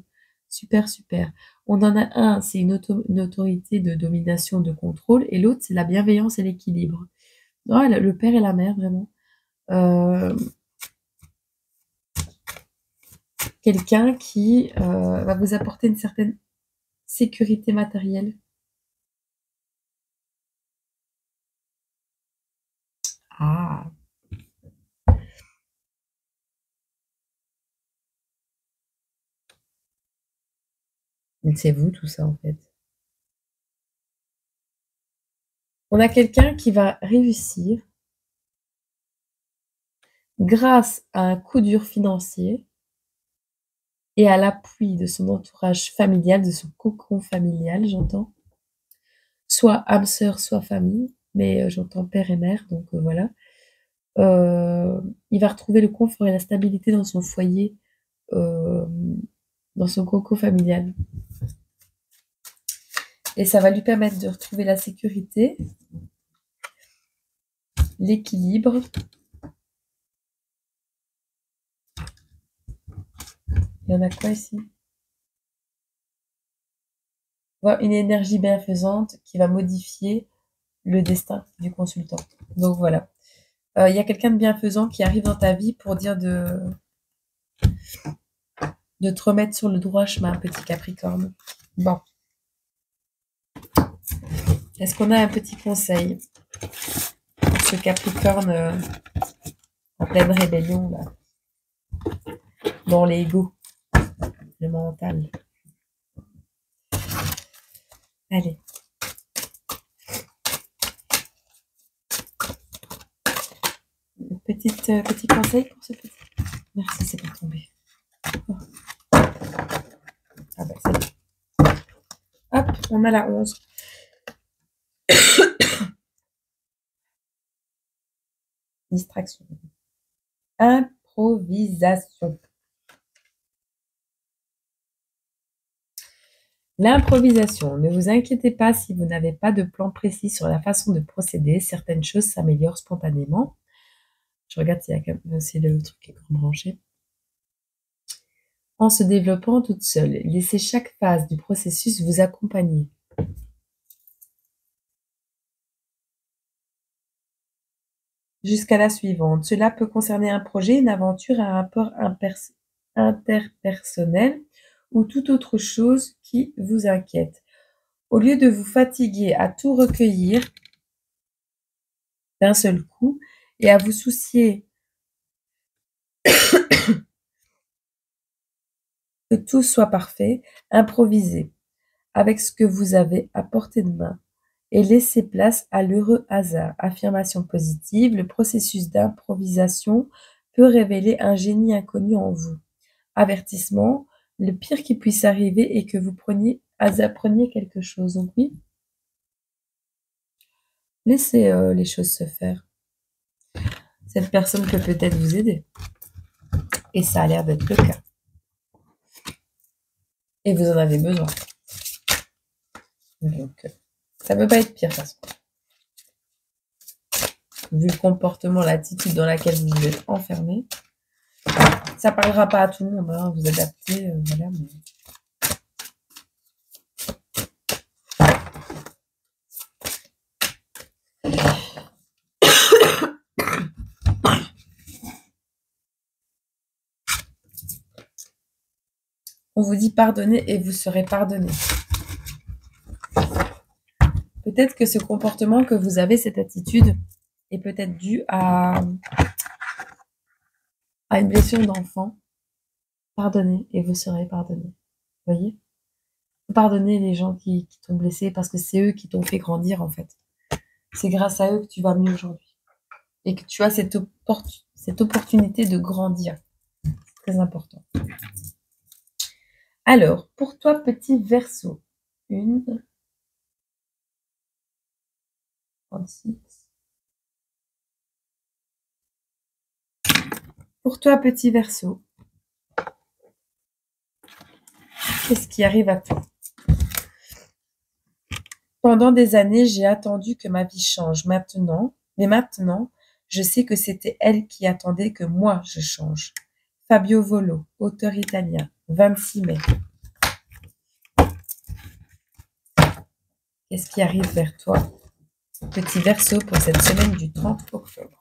super. On en a un, c'est une autorité de domination, de contrôle, et l'autre, c'est la bienveillance et l'équilibre. Ouais, le père et la mère, vraiment. Quelqu'un qui va vous apporter une certaine sécurité matérielle. Ah. C'est vous tout ça en fait. On a quelqu'un qui va réussir grâce à un coup dur financier et à l'appui de son entourage familial, de son cocon familial, j'entends. Soit âme sœur, soit famille, mais j'entends père et mère, donc voilà. Il va retrouver le confort et la stabilité dans son foyer, dans son cocon familial. Et ça va lui permettre de retrouver la sécurité, l'équilibre. Il y en a quoi ici? Une énergie bienfaisante qui va modifier le destin du consultant. Donc voilà. Il y a quelqu'un de bienfaisant qui arrive dans ta vie pour dire de te remettre sur le droit chemin, petit Capricorne. Bon. Est-ce qu'on a un petit conseil pour ce Capricorne en pleine rébellion, là, dans l'ego, le mental? Allez. Petit conseil pour ce petit. Merci, c'est pas tombé. Oh. Ah bah c'est bon. Hop, on a la 11. Distraction. Improvisation. L'improvisation. Ne vous inquiétez pas si vous n'avez pas de plan précis sur la façon de procéder. Certaines choses s'améliorent spontanément. Je regarde s'il y a quand même aussi le truc qui est branché. En se développant toute seule, laissez chaque phase du processus vous accompagner. Jusqu'à la suivante. Cela peut concerner un projet, une aventure, un rapport interpersonnel ou toute autre chose qui vous inquiète. Au lieu de vous fatiguer à tout recueillir, d'un seul coup et à vous soucier que tout soit parfait, improvisez avec ce que vous avez à portée de main et laissez place à l'heureux hasard. Affirmation positive, le processus d'improvisation peut révéler un génie inconnu en vous. Avertissement, le pire qui puisse arriver est que vous appreniez quelque chose. Donc oui, laissez les choses se faire. Cette personne peut peut-être vous aider. Et ça a l'air d'être le cas. Et vous en avez besoin. Donc, ça ne peut pas être pire, de toute façon. Vu le comportement, l'attitude dans laquelle vous vous êtes enfermé. Ça parlera pas à tout le monde, hein, vous adaptez, voilà. Mais... On vous dit pardonnez et vous serez pardonné. Peut-être que ce comportement que vous avez, cette attitude, est peut-être due à une blessure d'enfant. Pardonnez et vous serez pardonné. Vous voyez? Pardonnez les gens qui t'ont blessé parce que c'est eux qui t'ont fait grandir en fait. C'est grâce à eux que tu vas mieux aujourd'hui. Et que tu as cette opportunité de grandir. C'est très important. Alors, pour toi, petit Verseau, 1, 36. Pour toi, petit Verseau, qu'est-ce qui arrive à toi? Pendant des années, j'ai attendu que ma vie change. Maintenant, je sais que c'était elle qui attendait que moi je change. Fabio Volo, auteur italien, 26 mai. Qu'est-ce qui arrive vers toi, petit Verseau, pour cette semaine du 30 octobre?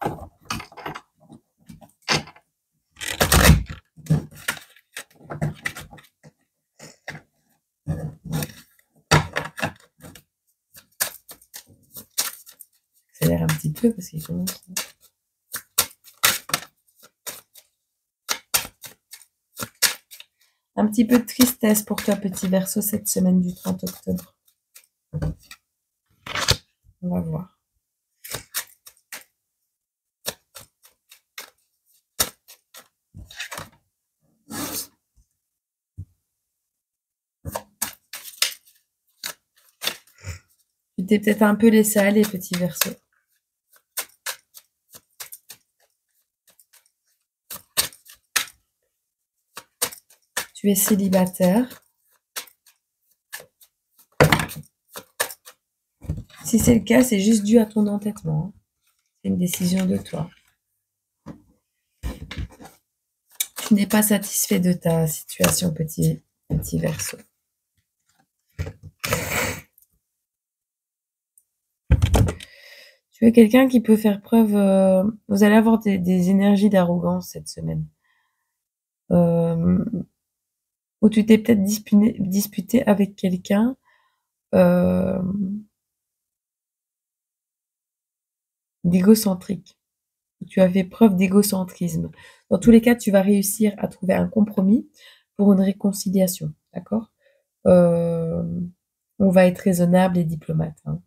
Accélère un petit peu parce qu'il commence. Un petit peu de tristesse pour toi, petit Verseau, cette semaine du 30 octobre. On va voir. Tu t'es peut-être un peu laissé aller, petit Verseau. Tu es célibataire. Si c'est le cas, c'est juste dû à ton entêtement. C'est une décision de toi. Tu n'es pas satisfait de ta situation, petit Verseau. Tu es quelqu'un qui peut faire preuve... vous allez avoir des énergies d'arrogance cette semaine. Où tu t'es peut-être disputé avec quelqu'un d'égocentrique. Tu as fait preuve d'égocentrisme. Dans tous les cas, tu vas réussir à trouver un compromis pour une réconciliation, d'accord? On va être raisonnable et diplomate. Hein.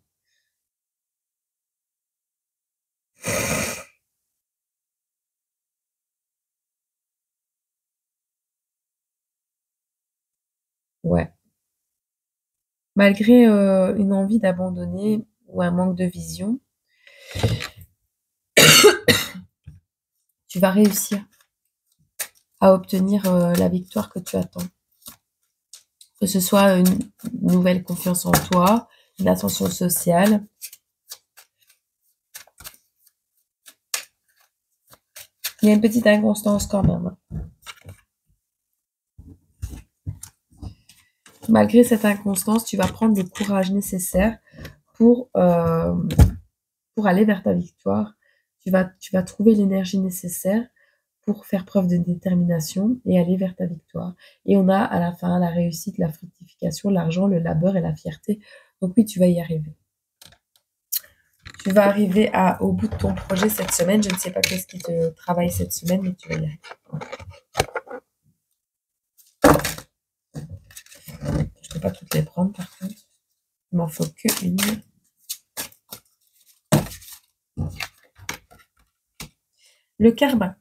Ouais. Malgré une envie d'abandonner ou un manque de vision, tu vas réussir à obtenir la victoire que tu attends. Que ce soit une nouvelle confiance en toi, une ascension sociale. Il y a une petite inconstance quand même. Malgré cette inconstance, tu vas prendre le courage nécessaire pour aller vers ta victoire. Tu vas trouver l'énergie nécessaire pour faire preuve de détermination et aller vers ta victoire. Et on a à la fin la réussite, la fructification, l'argent, le labeur et la fierté. Donc oui, tu vas y arriver. Tu vas arriver au bout de ton projet cette semaine. Je ne sais pas qu'est-ce qui te travaille cette semaine, mais tu vas y arriver. Je ne peux pas toutes les prendre par contre. Il m'en faut qu'une. Le karma.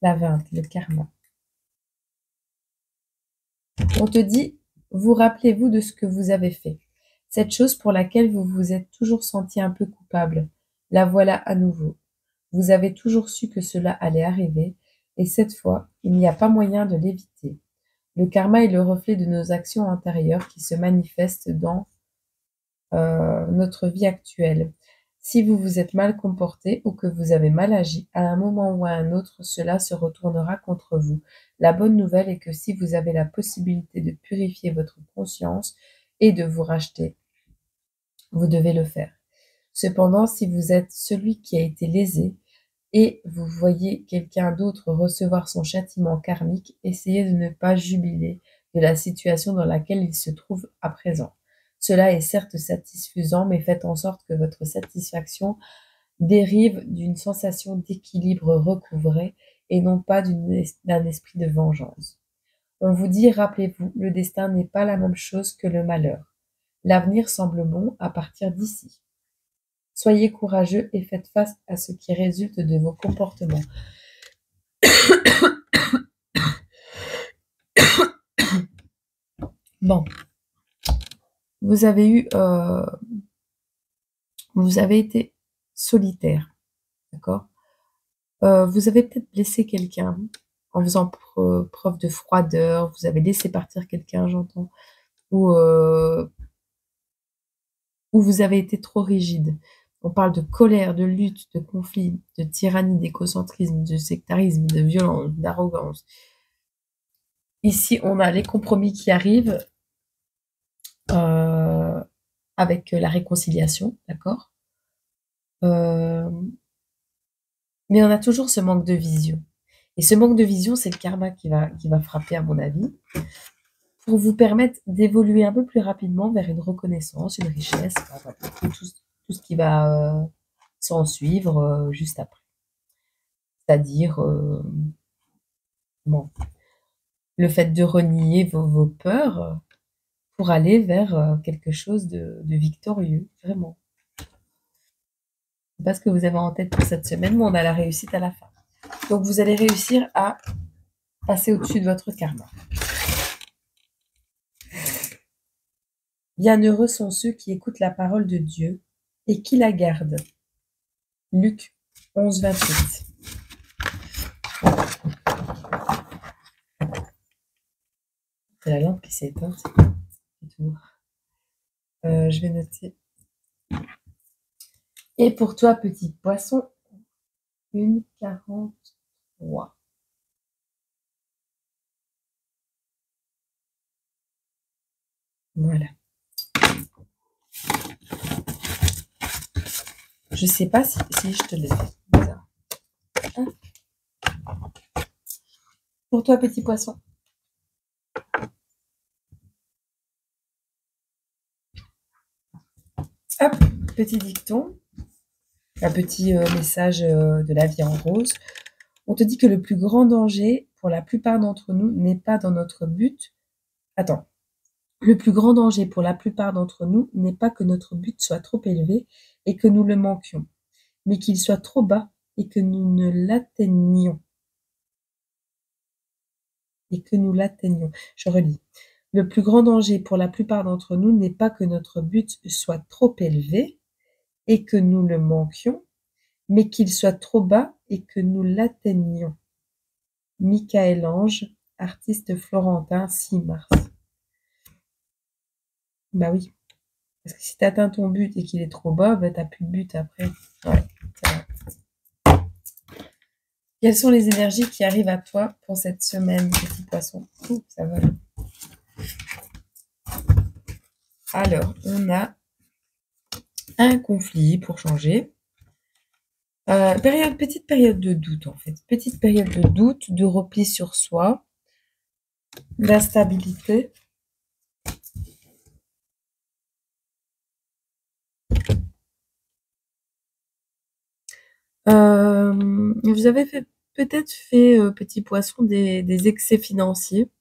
La 20, le karma. On te dit, vous rappelez-vous de ce que vous avez fait. Cette chose pour laquelle vous vous êtes toujours senti un peu coupable. La voilà à nouveau. Vous avez toujours su que cela allait arriver, et cette fois, il n'y a pas moyen de l'éviter. Le karma est le reflet de nos actions intérieures qui se manifestent dans notre vie actuelle. Si vous vous êtes mal comporté ou que vous avez mal agi, à un moment ou à un autre, cela se retournera contre vous. La bonne nouvelle est que si vous avez la possibilité de purifier votre conscience et de vous racheter, vous devez le faire. Cependant, si vous êtes celui qui a été lésé et vous voyez quelqu'un d'autre recevoir son châtiment karmique, essayez de ne pas jubiler de la situation dans laquelle il se trouve à présent. Cela est certes satisfaisant, mais faites en sorte que votre satisfaction dérive d'une sensation d'équilibre recouvré et non pas d'un esprit de vengeance. On vous dit, rappelez-vous, le destin n'est pas la même chose que le malheur. L'avenir semble bon à partir d'ici. Soyez courageux et faites face à ce qui résulte de vos comportements. Bon, vous avez été solitaire, d'accord? Vous avez peut-être blessé quelqu'un en faisant preuve de froideur, vous avez laissé partir quelqu'un, j'entends, ou vous avez été trop rigide. On parle de colère, de lutte, de conflit, de tyrannie, d'égocentrisme, de sectarisme, de violence, d'arrogance. Ici, on a les compromis qui arrivent avec la réconciliation, d'accord? Mais on a toujours ce manque de vision. Et ce manque de vision, c'est le karma qui va frapper, à mon avis, pour vous permettre d'évoluer un peu plus rapidement vers une reconnaissance, une richesse, tout ce qui va s'en suivre juste après. C'est-à-dire, bon, le fait de renier vos peurs pour aller vers quelque chose de victorieux, vraiment. C'est pas ce que vous avez en tête pour cette semaine, mais on a la réussite à la fin. Donc, vous allez réussir à passer au-dessus de votre karma. Bienheureux sont ceux qui écoutent la parole de Dieu et qui la gardent. Luc 11, 28. C'est la lampe qui s'est éteinte. Je vais noter. Et pour toi, petit poisson, 1,43. Voilà. Je ne sais pas si je te l'ai fait. Hein? Pour toi, petit poisson. Hop, petit dicton. Un petit message de la vie en rose. On te dit que le plus grand danger pour la plupart d'entre nous n'est pas dans notre but. Attends. Le plus grand danger pour la plupart d'entre nous n'est pas que notre but soit trop élevé et que nous le manquions, mais qu'il soit trop bas et que nous ne l'atteignions. Je relis. Le plus grand danger pour la plupart d'entre nous n'est pas que notre but soit trop élevé et que nous le manquions, mais qu'il soit trop bas et que nous l'atteignions. Michael-Ange, artiste florentin, 6 mars. Bah oui. Parce que si tu atteins ton but et qu'il est trop bas, bah t'as plus de but après. Ouais, ça va. Quelles sont les énergies qui arrivent à toi pour cette semaine, petit poisson? Ouh, ça va. Alors, on a un conflit pour changer. Petite période de doute, en fait. Petite période de doute, de repli sur soi, d'instabilité. Vous avez peut-être fait, petit poisson, des excès financiers.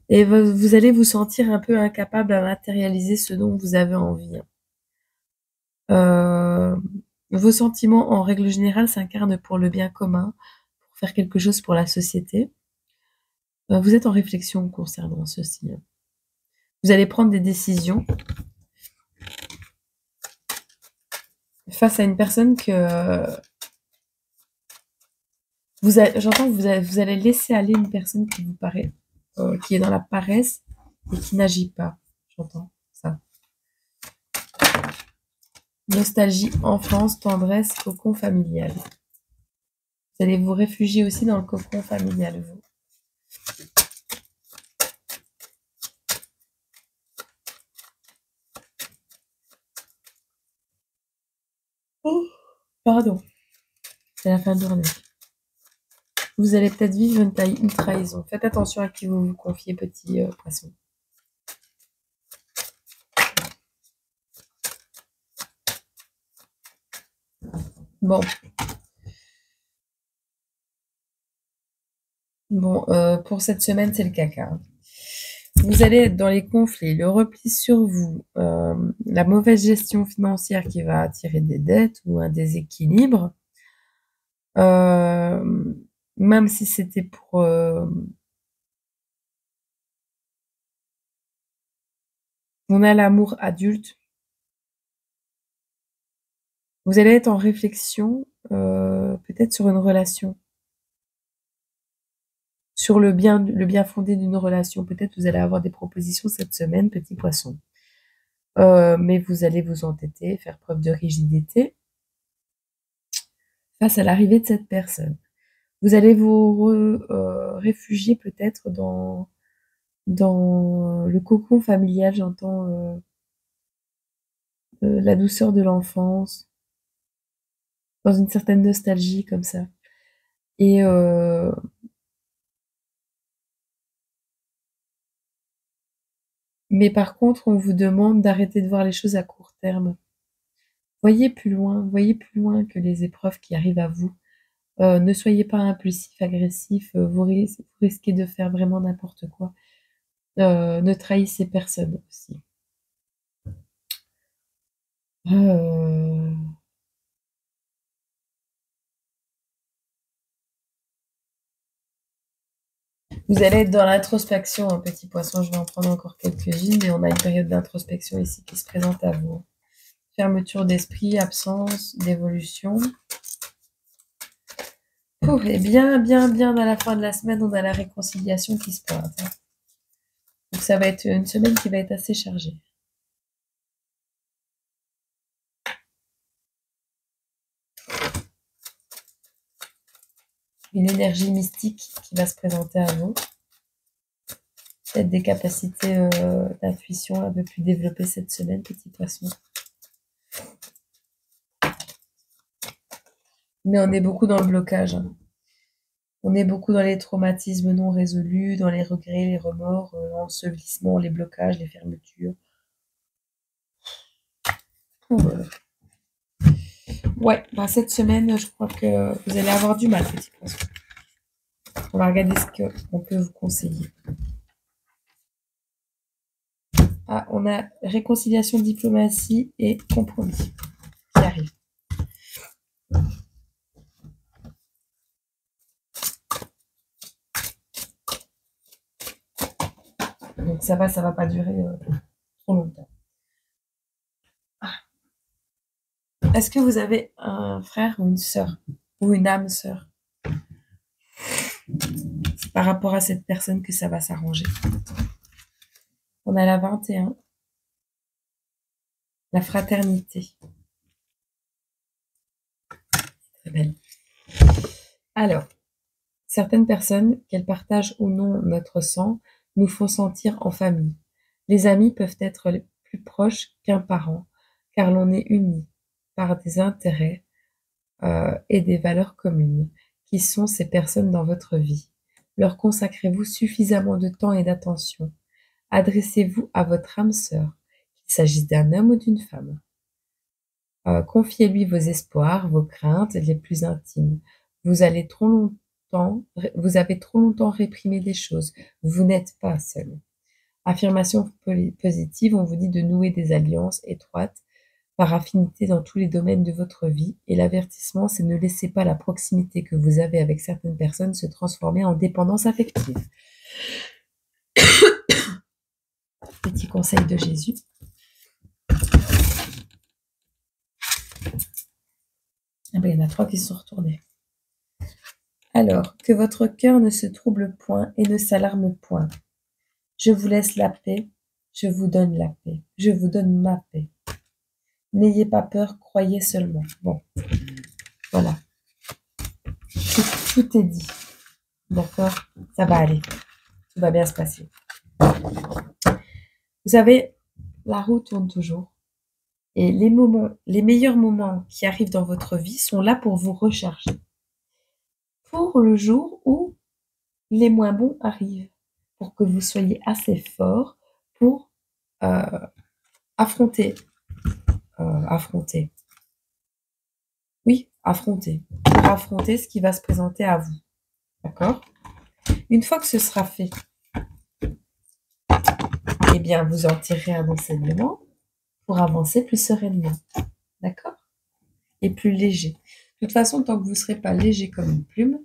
Et vous allez vous sentir un peu incapable à matérialiser ce dont vous avez envie. Vos sentiments, en règle générale, s'incarnent pour le bien commun, pour faire quelque chose pour la société. Vous êtes en réflexion concernant ceci. Vous allez prendre des décisions face à une personne que j'entends que vous allez laisser aller une personne qui vous paraît, qui est dans la paresse et qui n'agit pas. J'entends ça. Nostalgie, enfance, tendresse, cocon familial. Vous allez vous réfugier aussi dans le cocon familial, vous. Oh, pardon. C'est la fin de journée. Vous allez peut-être vivre une trahison. Faites attention à qui vous vous confiez, petit poisson. Bon. Bon, pour cette semaine, c'est le caca. Vous allez être dans les conflits, le repli sur vous, la mauvaise gestion financière qui va attirer des dettes ou un déséquilibre. Même si c'était pour... on a l'amour adulte. Vous allez être en réflexion, peut-être sur une relation. Sur le bien fondé d'une relation. Peut-être vous allez avoir des propositions cette semaine, petit poisson. Mais vous allez vous entêter, faire preuve de rigidité face à l'arrivée de cette personne. Vous allez vous réfugier peut-être dans le cocon familial, j'entends la douceur de l'enfance, dans une certaine nostalgie comme ça. Et mais par contre, on vous demande d'arrêter de voir les choses à court terme. Voyez plus loin que les épreuves qui arrivent à vous. Ne soyez pas impulsif, agressif, vous risquez de faire vraiment n'importe quoi. Ne trahissez personne aussi. Vous allez être dans l'introspection, hein, petit poisson. Je vais en prendre encore quelques-unes, mais on a une période d'introspection ici qui se présente à vous. Fermeture d'esprit, absence d'évolution. Et bien à la fin de la semaine, on a la réconciliation qui se pointe. Hein. Donc ça va être une semaine qui va être assez chargée. Une énergie mystique qui va se présenter à vous. Peut-être des capacités d'intuition un peu plus développées cette semaine, petit poisson. Mais on est beaucoup dans le blocage. Hein. On est beaucoup dans les traumatismes non résolus, dans les regrets, les remords, l'ensevelissement, les blocages, les fermetures. Ouais, bah cette semaine, je crois que vous allez avoir du mal, petit poisson. On va regarder ce qu'on peut vous conseiller. Ah, on a réconciliation, diplomatie et compromis qui arrive. Donc ça va pas durer trop longtemps. Ah. Est-ce que vous avez un frère ou une sœur ou une âme sœur? C'est par rapport à cette personne que ça va s'arranger. On a la 21. La fraternité. Très belle. Alors, certaines personnes, qu'elles partagent ou non notre sang, nous font sentir en famille. Les amis peuvent être plus proches qu'un parent, car l'on est unis par des intérêts et des valeurs communes. Qui sont ces personnes dans votre vie? Leur consacrez-vous suffisamment de temps et d'attention? Adressez-vous à votre âme sœur, qu'il qu'il s'agisse d'un homme ou d'une femme. Confiez-lui vos espoirs, vos craintes les plus intimes. Vous avez trop longtemps réprimé des choses. Vous n'êtes pas seul. Affirmation positive, on vous dit de nouer des alliances étroites par affinité dans tous les domaines de votre vie. Et l'avertissement, c'est ne laissez pas la proximité que vous avez avec certaines personnes se transformer en dépendance affective. Petit conseil de Jésus. Ah ben, il y en a 3 qui se sont retournés. Alors, que votre cœur ne se trouble point et ne s'alarme point. Je vous laisse la paix, je vous donne la paix, je vous donne ma paix. N'ayez pas peur, croyez seulement. Bon, voilà. Tout est dit. D'accord? Ça va aller. Tout va bien se passer. Vous savez, la roue tourne toujours. Et les meilleurs moments qui arrivent dans votre vie sont là pour vous recharger. Pour le jour où les moins bons arrivent. Pour que vous soyez assez fort pour affronter. Oui, affronter. Pour affronter ce qui va se présenter à vous. D'accord? Une fois que ce sera fait, eh bien, vous en tirerez un enseignement pour avancer plus sereinement. D'accord? Et plus léger. De toute façon, tant que vous ne serez pas léger comme une plume,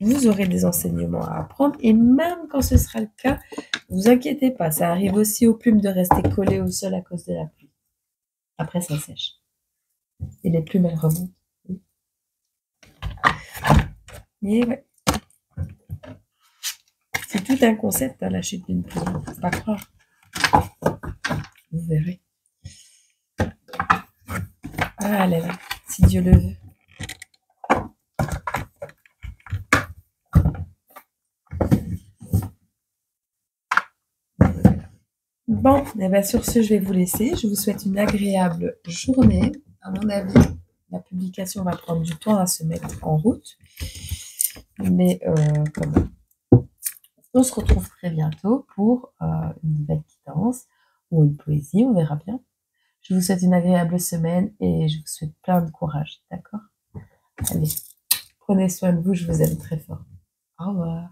vous aurez des enseignements à apprendre. Et même quand ce sera le cas, ne vous inquiétez pas. Ça arrive aussi aux plumes de rester collées au sol à cause de la pluie. Après, ça sèche. Et les plumes, elles remontent. Et ouais. C'est tout un concept, hein, la chute d'une plume. Faut pas croire. Vous verrez. Ah là là, si Dieu le veut. Bon, et bien sur ce, je vais vous laisser. Je vous souhaite une agréable journée. À mon avis, la publication va prendre du temps à se mettre en route. Mais comment on se retrouve très bientôt pour une nouvelle guidance ou une poésie, on verra bien. Je vous souhaite une agréable semaine et je vous souhaite plein de courage, d'accord? Allez, prenez soin de vous, je vous aime très fort. Au revoir.